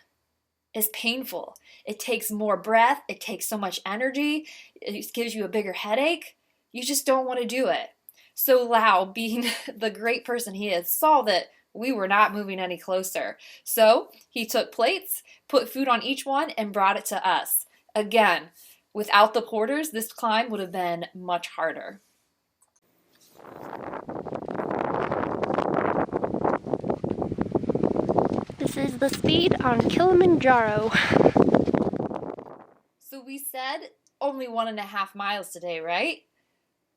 is painful. It takes more breath, it takes so much energy, it gives you a bigger headache. You just don't want to do it. So Lau, being the great person he is, saw that we were not moving any closer. So he took plates, put food on each one, and brought it to us. Again, without the porters, this climb would have been much harder. This is the speed on Kilimanjaro. So we said only 1.5 miles today, right?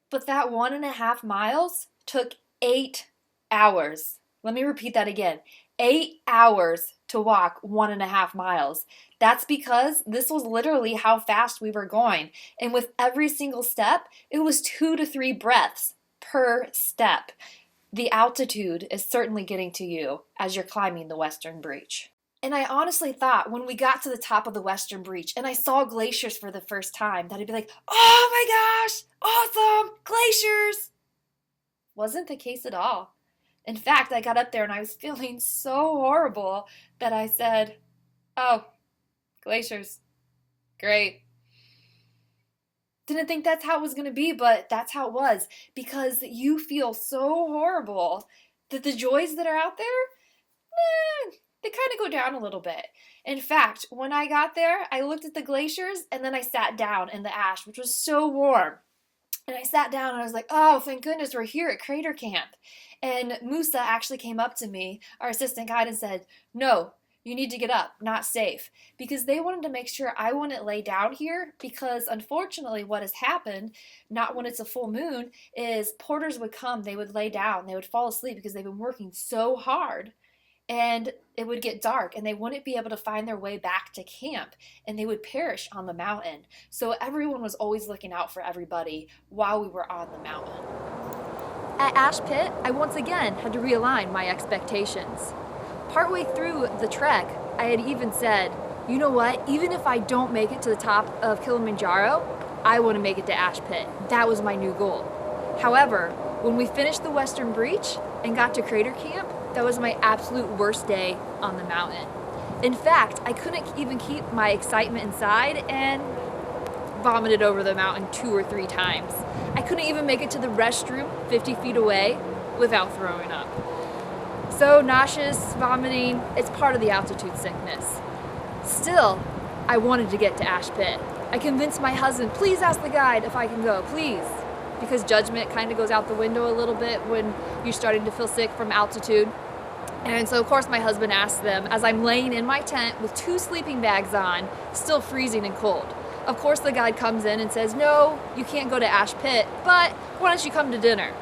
But that 1.5 miles took 8 hours. Let me repeat that again. 8 hours to walk 1.5 miles. That's because this was literally how fast we were going. And with every single step, it was 2 to 3 breaths per step. The altitude is certainly getting to you as you're climbing the Western Breach. And I honestly thought when we got to the top of the Western Breach and I saw glaciers for the first time that I'd be like, "Oh my gosh, awesome, glaciers!" Wasn't the case at all. In fact, I got up there and I was feeling so horrible that I said, "Oh, glaciers, great." Didn't think that's how it was going to be, but that's how it was, because you feel so horrible that the joys that are out there, they kind of go down a little bit. In fact, when I got there, I looked at the glaciers and then I sat down in the ash, which was so warm. And I sat down and I was like, "Oh, thank goodness we're here at Crater Camp." And Musa actually came up to me, our assistant guide, and said, "No, you need to get up, not safe." Because they wanted to make sure I wouldn't lay down here, because unfortunately what has happened, not when it's a full moon, is porters would come, they would lay down, they would fall asleep because they've been working so hard. And it would get dark and they wouldn't be able to find their way back to camp and they would perish on the mountain. So everyone was always looking out for everybody while we were on the mountain. At Ash Pit, I once again had to realign my expectations. Partway through the trek, I had even said, "You know what, even if I don't make it to the top of Kilimanjaro, I want to make it to Ash Pit." That was my new goal. However, when we finished the Western Breach and got to Crater Camp, that was my absolute worst day on the mountain. In fact, I couldn't even keep my excitement inside, and vomited over the mountain 2 or 3 times. I couldn't even make it to the restroom 50 feet away without throwing up. So nauseous, vomiting, it's part of the altitude sickness. Still, I wanted to get to Ash Pit. I convinced my husband, please ask the guide if I can go, please. Because judgment kind of goes out the window a little bit when you're starting to feel sick from altitude. And so of course my husband asked them as I'm laying in my tent with 2 sleeping bags on, still freezing and cold. Of course the guide comes in and says, no, you can't go to Ash Pit, but why don't you come to dinner?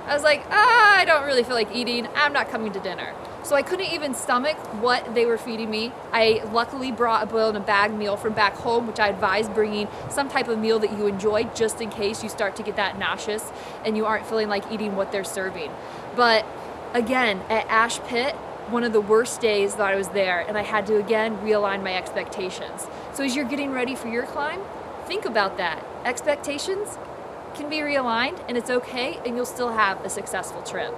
I was like, I don't really feel like eating, I'm not coming to dinner. So I couldn't even stomach what they were feeding me. I luckily brought a boiled and bagged meal from back home, which I advise bringing some type of meal that you enjoy just in case you start to get that nauseous and you aren't feeling like eating what they're serving. But again, at Ash Pit, one of the worst days that I was there, and I had to again realign my expectations. So as you're getting ready for your climb, think about that. Expectations can be realigned and it's okay, and you'll still have a successful trip.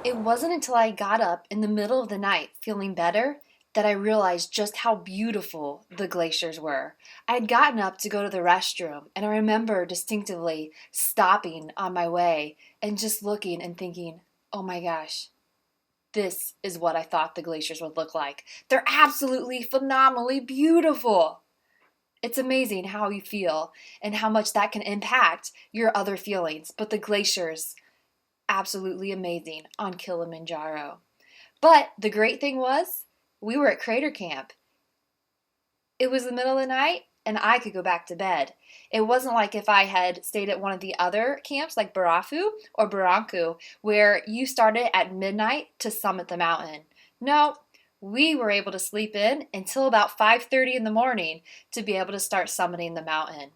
It wasn't until I got up in the middle of the night feeling better that I realized just how beautiful the glaciers were. I had gotten up to go to the restroom, and I remember distinctively stopping on my way and just looking and thinking, oh my gosh, this is what I thought the glaciers would look like. They're absolutely phenomenally beautiful. It's amazing how you feel and how much that can impact your other feelings, but the glaciers, absolutely amazing on Kilimanjaro. But the great thing was, we were at Crater Camp. It was the middle of the night and I could go back to bed. It wasn't like if I had stayed at one of the other camps like Barafu or Barafu, where you started at midnight to summit the mountain. No, we were able to sleep in until about 5:30 in the morning to be able to start summiting the mountain.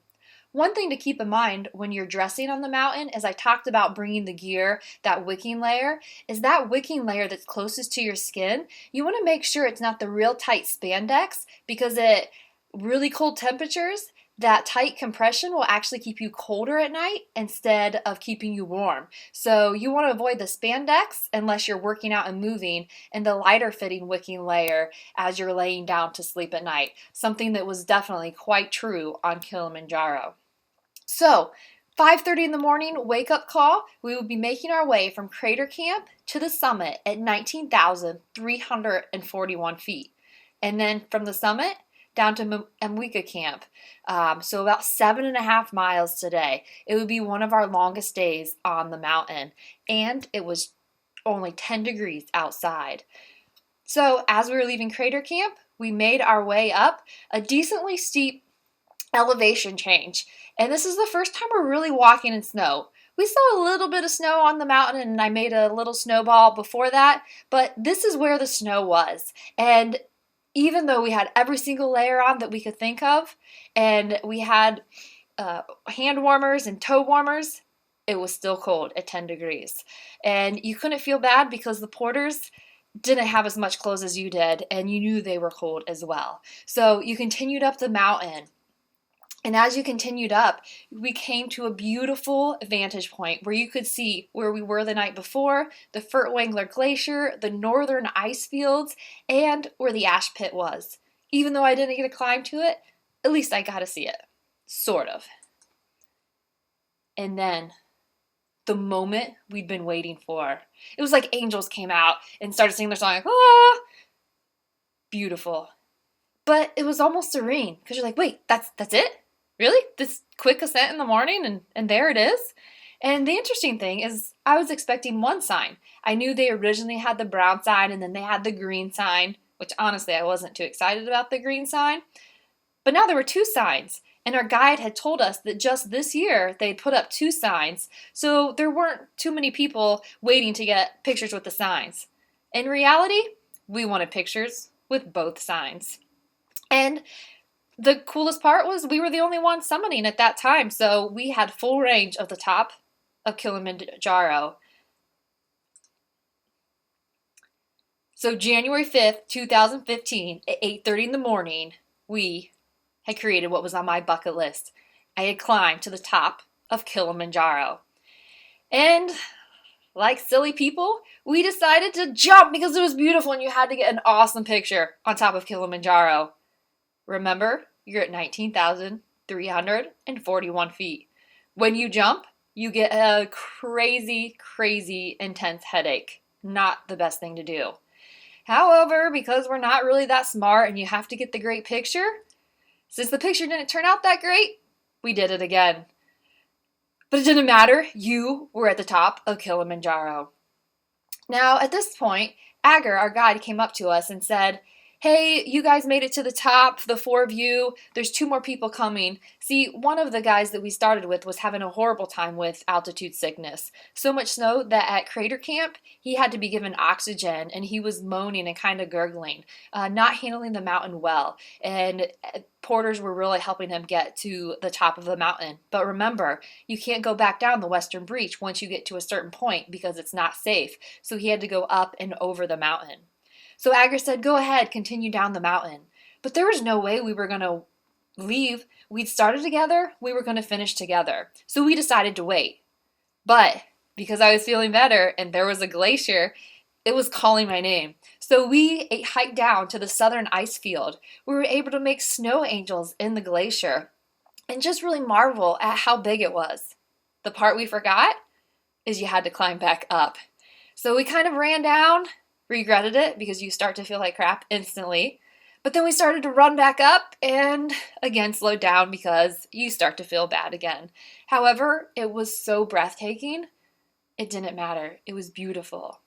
One thing to keep in mind when you're dressing on the mountain, as I talked about bringing the gear, that wicking layer, is that wicking layer that's closest to your skin. You want to make sure it's not the real tight spandex, because at really cold temperatures, that tight compression will actually keep you colder at night instead of keeping you warm. So you want to avoid the spandex unless you're working out and moving, and the lighter fitting wicking layer as you're laying down to sleep at night. Something that was definitely quite true on Kilimanjaro. So, 5:30 in the morning, wake up call. We will be making our way from Crater Camp to the summit at 19,341 feet. And then from the summit down to Mweka Camp. So about 7.5 miles today. It would be one of our longest days on the mountain. And it was only 10 degrees outside. So as we were leaving Crater Camp, we made our way up a decently steep elevation change. And this is the first time we're really walking in snow. We saw a little bit of snow on the mountain, and I made a little snowball before that, but this is where the snow was. And even though we had every single layer on that we could think of, and we had hand warmers and toe warmers, it was still cold at 10 degrees. And you couldn't feel bad because the porters didn't have as much clothes as you did, and you knew they were cold as well. So you continued up the mountain. And as you continued up, we came to a beautiful vantage point where you could see where we were the night before, the Furtwangler Glacier, the northern ice fields, and where the ash pit was. Even though I didn't get to climb to it, at least I got to see it. Sort of. And then, the moment we'd been waiting for. It was like angels came out and started singing their song, like, ah! Beautiful. But it was almost serene, because you're like, wait, that's it? Really? This quick ascent in the morning, and there it is? And the interesting thing is I was expecting one sign. I knew they originally had the brown sign, and then they had the green sign, which honestly I wasn't too excited about the green sign. But now there were 2 signs, and our guide had told us that just this year they'd put up 2 signs, so there weren't too many people waiting to get pictures with the signs. In reality, we wanted pictures with both signs. And the coolest part was we were the only ones summiting at that time, so we had full range of the top of Kilimanjaro. So January 5th, 2015, at 8:30 in the morning, we had created what was on my bucket list. I had climbed to the top of Kilimanjaro. And like silly people, we decided to jump because it was beautiful and you had to get an awesome picture on top of Kilimanjaro. Remember, you're at 19,341 341 feet. When you jump, you get a crazy, crazy intense headache. Not the best thing to do. However, because we're not really that smart and you have to get the great picture, since the picture didn't turn out that great, we did it again. But it didn't matter. You were at the top of Kilimanjaro. Now, at this point, Agar, our guide, came up to us and said, "Hey, you guys made it to the top, the 4 of you. There's 2 more people coming." See, one of the guys that we started with was having a horrible time with altitude sickness. So much so that at Crater Camp, he had to be given oxygen, and he was moaning and kind of gurgling, not handling the mountain well. And porters were really helping him get to the top of the mountain. But remember, you can't go back down the western breach once you get to a certain point because it's not safe. So he had to go up and over the mountain. So Agar said, "Go ahead, continue down the mountain." But there was no way we were going to leave. We'd started together, we were going to finish together. So we decided to wait. But because I was feeling better and there was a glacier, it was calling my name. So we hiked down to the southern Icefield. We were able to make snow angels in the glacier and just really marvel at how big it was. The part we forgot is you had to climb back up. So we kind of ran down, regretted it because you start to feel like crap instantly. But then we started to run back up and again slowed down because you start to feel bad again. However, it was so breathtaking, it didn't matter. It was beautiful.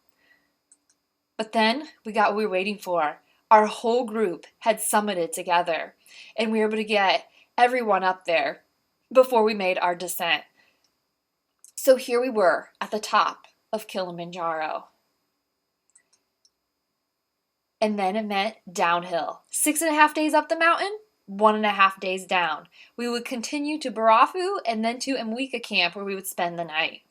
But then we got what we were waiting for. Our whole group had summited together, and we were able to get everyone up there before we made our descent. So here we were at the top of Kilimanjaro. And then it meant downhill. 6.5 days up the mountain, 1.5 days down. We would continue to Barafu and then to Mweka Camp where we would spend the night.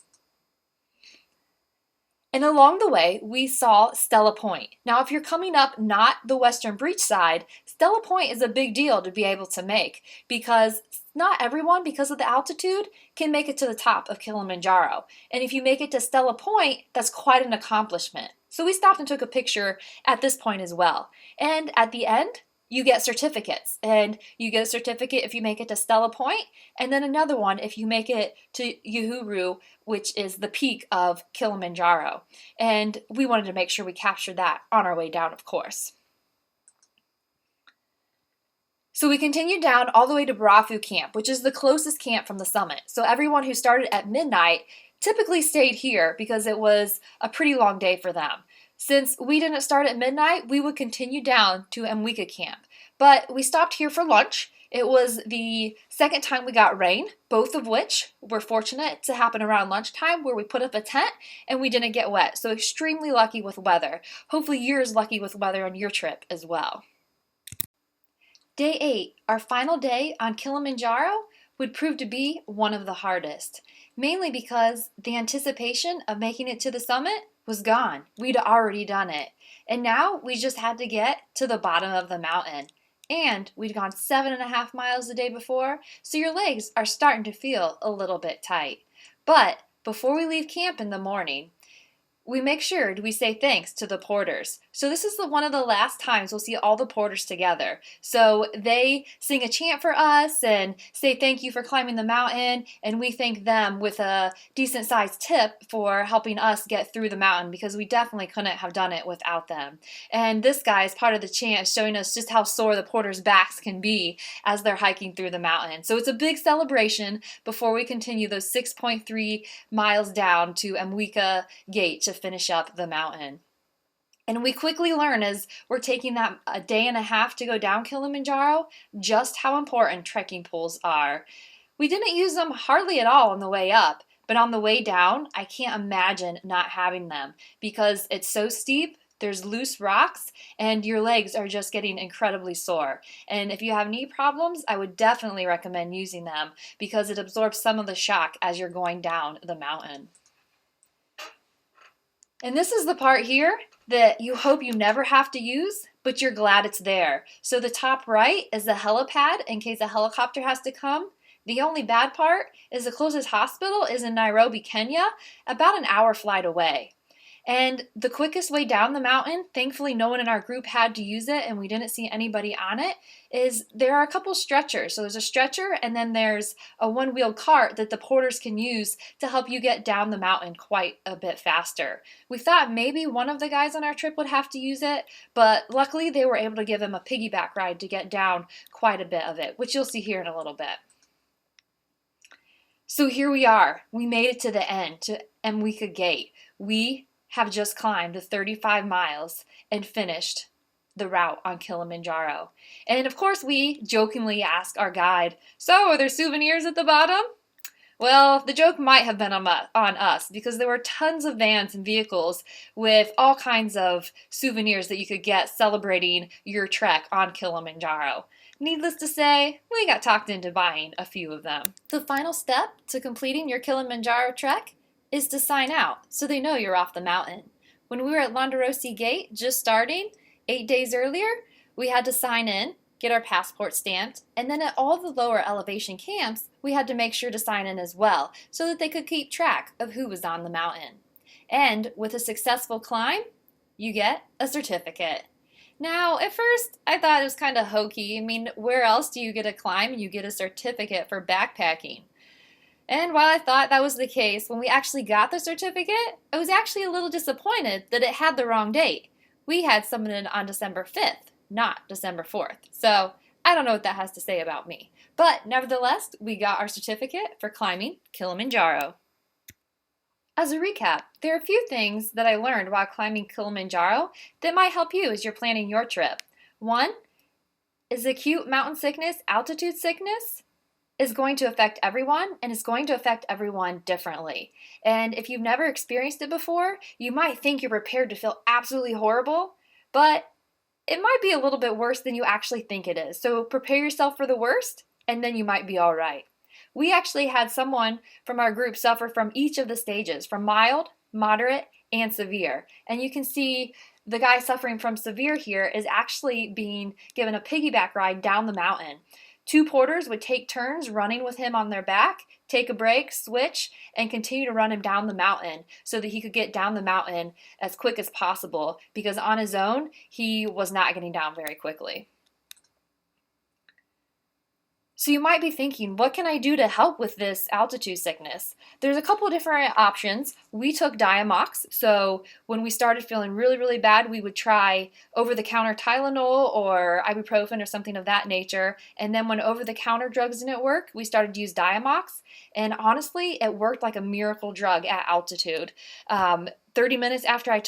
And along the way, we saw Stella Point. Now, if you're coming up not the Western Breach side, Stella Point is a big deal to be able to make because not everyone, because of the altitude, can make it to the top of Kilimanjaro. And if you make it to Stella Point, that's quite an accomplishment. So we stopped and took a picture at this point as well. And at the end, you get certificates. And you get a certificate if you make it to Stella Point, and then another one if you make it to Uhuru, which is the peak of Kilimanjaro. And we wanted to make sure we captured that on our way down, of course. So we continued down all the way to Barafu Camp, which is the closest camp from the summit. So everyone who started at midnight typically stayed here because it was a pretty long day for them. Since we didn't start at midnight, we would continue down to Mweka Camp. But we stopped here for lunch. It was the second time we got rain, both of which were fortunate to happen around lunchtime where we put up a tent and we didn't get wet. So extremely lucky with weather. Hopefully you're as lucky with weather on your trip as well. Day 8, our final day on Kilimanjaro, would prove to be one of the hardest, mainly because the anticipation of making it to the summit was gone. We'd already done it. And now we just had to get to the bottom of the mountain. And we'd gone 7.5 miles the day before, so your legs are starting to feel a little bit tight. But before we leave camp in the morning, we make sure we say thanks to the porters. So this is one of the last times we'll see all the porters together. So they sing a chant for us and say thank you for climbing the mountain, and we thank them with a decent sized tip for helping us get through the mountain because we definitely couldn't have done it without them. And this guy is part of the chant showing us just how sore the porters' backs can be as they're hiking through the mountain. So it's a big celebration before we continue those 6.3 miles down to Mweka Gate to finish up the mountain. And we quickly learn as we're taking that a day and a half to go down Kilimanjaro just how important trekking poles are. We didn't use them hardly at all on the way up, but on the way down, I can't imagine not having them because it's so steep, there's loose rocks, and your legs are just getting incredibly sore. And if you have knee problems, I would definitely recommend using them because it absorbs some of the shock as you're going down the mountain. And this is the part here that you hope you never have to use, but you're glad it's there. So the top right is the helipad in case a helicopter has to come. The only bad part is the closest hospital is in Nairobi, Kenya, about an hour flight away. And the quickest way down the mountain, thankfully no one in our group had to use it and we didn't see anybody on it, is there are a couple stretchers. So there's a stretcher and then there's a one-wheel cart that the porters can use to help you get down the mountain quite a bit faster. We thought maybe one of the guys on our trip would have to use it, but luckily they were able to give him a piggyback ride to get down quite a bit of it, which you'll see here in a little bit. So here we are. We made it to the end, to Mweka Gate. We have just climbed the 35 miles and finished the route on Kilimanjaro. And of course we jokingly asked our guide, so are there souvenirs at the bottom? Well, the joke might have been on us because there were tons of vans and vehicles with all kinds of souvenirs that you could get celebrating your trek on Kilimanjaro. Needless to say, we got talked into buying a few of them. The final step to completing your Kilimanjaro trek is to sign out so they know you're off the mountain. When we were at Londerosi Gate, just starting, 8 days earlier, we had to sign in, get our passport stamped, and then at all the lower elevation camps, we had to make sure to sign in as well so that they could keep track of who was on the mountain. And with a successful climb, you get a certificate. Now, at first, I thought it was kind of hokey. I mean, where else do you get a climb and you get a certificate for backpacking? And while I thought that was the case, when we actually got the certificate, I was actually a little disappointed that it had the wrong date. We had submitted on December 5th, not December 4th. So I don't know what that has to say about me. But nevertheless, we got our certificate for climbing Kilimanjaro. As a recap, there are a few things that I learned while climbing Kilimanjaro that might help you as you're planning your trip. One is acute mountain sickness, altitude sickness, is going to affect everyone and is going to affect everyone differently. And if you've never experienced it before, you might think you're prepared to feel absolutely horrible, but it might be a little bit worse than you actually think it is. So prepare yourself for the worst and then you might be all right. We actually had someone from our group suffer from each of the stages, from mild, moderate, and severe. And you can see the guy suffering from severe here is actually being given a piggyback ride down the mountain. 2 porters would take turns running with him on their back, take a break, switch, and continue to run him down the mountain so that he could get down the mountain as quick as possible because on his own, he was not getting down very quickly. So you might be thinking, what can I do to help with this altitude sickness? There's a couple different options. We took Diamox, so when we started feeling really, really bad, we would try over-the-counter Tylenol or ibuprofen or something of that nature. And then when over-the-counter drugs didn't work, we started to use Diamox. And honestly, it worked like a miracle drug at altitude. 30 minutes after I had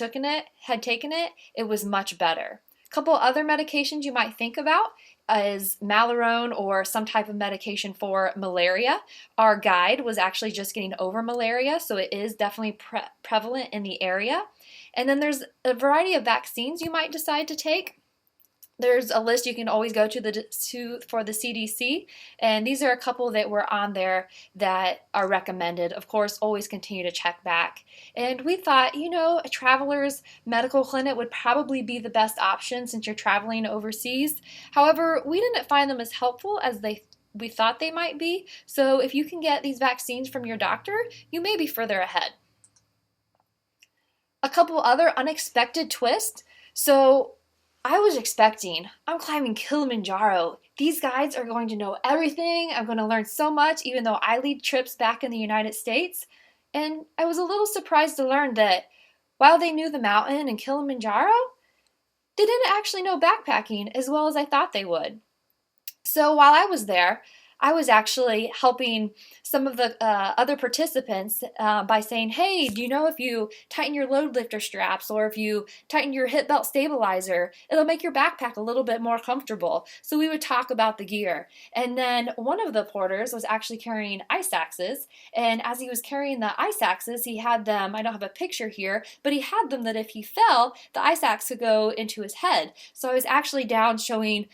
taken it, it was much better. A couple other medications you might think about is Malarone or some type of medication for malaria. Our guide was actually just getting over malaria, so it is definitely prevalent in the area. And then there's a variety of vaccines you might decide to take. There's a list you can always go to for the CDC, and these are a couple that were on there that are recommended. Of course, always continue to check back. And we thought, a traveler's medical clinic would probably be the best option since you're traveling overseas. However, we didn't find them as helpful as we thought they might be. So if you can get these vaccines from your doctor, you may be further ahead. A couple other unexpected twists. So I was expecting, I'm climbing Kilimanjaro. These guys are going to know everything. I'm going to learn so much, even though I lead trips back in the United States. And I was a little surprised to learn that while they knew the mountain and Kilimanjaro, they didn't actually know backpacking as well as I thought they would. So while I was there, I was actually helping some of the other participants by saying, hey, do you know if you tighten your load lifter straps or if you tighten your hip belt stabilizer, it'll make your backpack a little bit more comfortable. So we would talk about the gear. And then one of the porters was actually carrying ice axes. And as he was carrying the ice axes, he had them, I don't have a picture here, but he had them that if he fell, the ice axe could go into his head. So I was actually down showing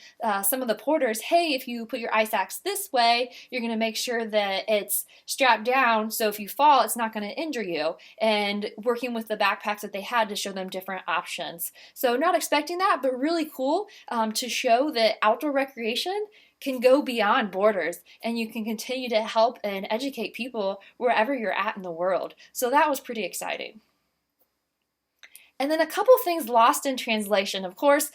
some of the porters, hey, if you put your ice axe this way, you're going to make sure that it's strapped down so if you fall, it's not going to injure you, and working with the backpacks that they had to show them different options. So not expecting that, but really cool to show that outdoor recreation can go beyond borders and you can continue to help and educate people wherever you're at in the world. So that was pretty exciting. And then a couple things lost in translation. Of course,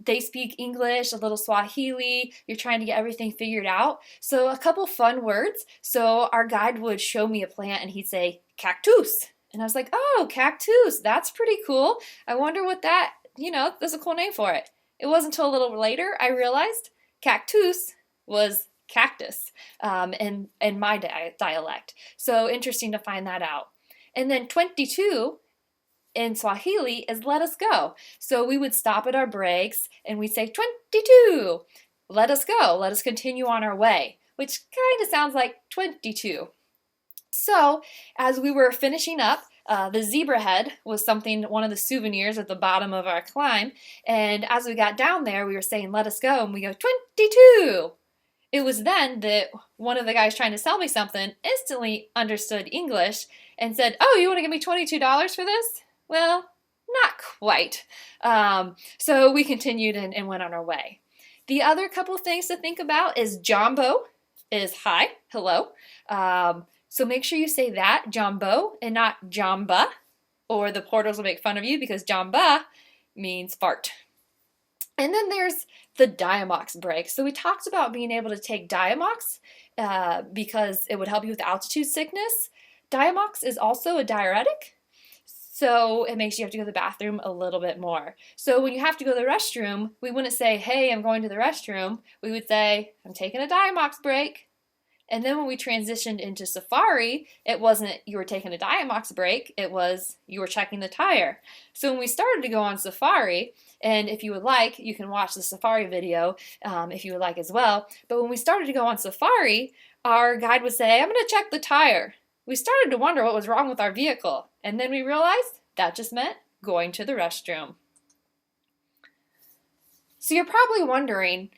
they speak English, a little Swahili. You're trying to get everything figured out. So a couple fun words. So our guide would show me a plant and he'd say, cactus. And I was like, oh, cactus, that's pretty cool. I wonder what that, there's a cool name for it. It wasn't until a little later I realized cactus was cactus in my dialect. So interesting to find that out. And then 22 in Swahili is let us go. So we would stop at our breaks and we'd say 22, let us go, let us continue on our way, which kind of sounds like 22. So as we were finishing up, the zebra head was one of the souvenirs at the bottom of our climb. And as we got down there, we were saying, let us go. And we go, 22. It was then that one of the guys trying to sell me something instantly understood English and said, oh, you want to give me $22 for this? Well, not quite. So we continued and went on our way. The other couple things to think about is Jumbo is hi, hello. So make sure you say that, Jumbo, and not Jamba, or the porters will make fun of you because Jamba means fart. And then there's the Diamox break. So we talked about being able to take Diamox because it would help you with altitude sickness. Diamox is also a diuretic. So it makes you have to go to the bathroom a little bit more. So when you have to go to the restroom, we wouldn't say, hey, I'm going to the restroom. We would say, I'm taking a Diamox break. And then when we transitioned into safari, it wasn't you were taking a Diamox break, it was you were checking the tire. So when we started to go on safari, and if you would like, you can watch the safari video if you would like as well. But when we started to go on safari, our guide would say, I'm going to check the tire. We started to wonder what was wrong with our vehicle, and then we realized that just meant going to the restroom. So you're probably wondering,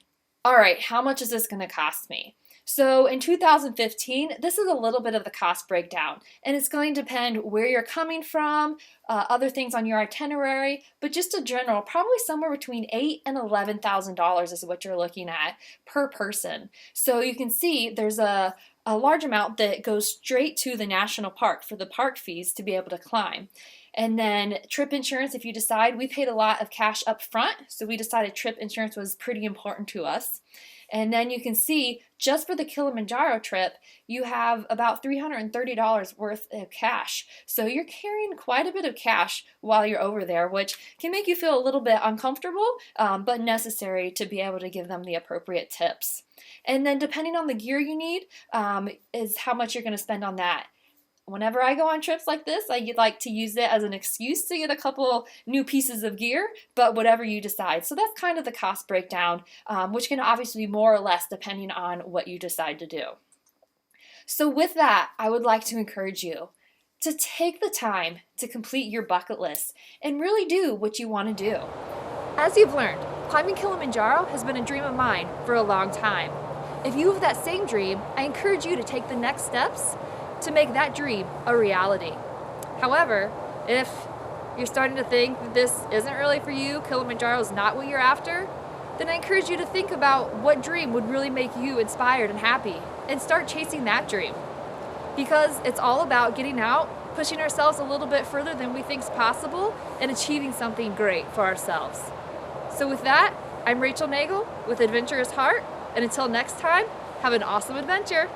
all right, how much is this going to cost me? So in 2015, this is a little bit of the cost breakdown, and it's going to depend where you're coming from, other things on your itinerary, but just a general, probably somewhere between $8,000 and $11,000 is what you're looking at per person. So you can see there's a large amount that goes straight to the national park for the park fees to be able to climb. And then trip insurance, if you decide, we paid a lot of cash up front, so we decided trip insurance was pretty important to us. And then you can see, just for the Kilimanjaro trip, you have about $330 worth of cash. So you're carrying quite a bit of cash while you're over there, which can make you feel a little bit uncomfortable, but necessary to be able to give them the appropriate tips. And then depending on the gear you need, is how much you're going to spend on that. Whenever I go on trips like this, I like to use it as an excuse to get a couple new pieces of gear, but whatever you decide. So that's kind of the cost breakdown, which can obviously be more or less depending on what you decide to do. So with that, I would like to encourage you to take the time to complete your bucket list and really do what you want to do. As you've learned, climbing Kilimanjaro has been a dream of mine for a long time. If you have that same dream, I encourage you to take the next steps to make that dream a reality. However, if you're starting to think that this isn't really for you, Kilimanjaro is not what you're after, then I encourage you to think about what dream would really make you inspired and happy, and start chasing that dream. Because it's all about getting out, pushing ourselves a little bit further than we think is possible, and achieving something great for ourselves. So with that, I'm Rachel Nagle with Adventurous Heart, and until next time, have an awesome adventure.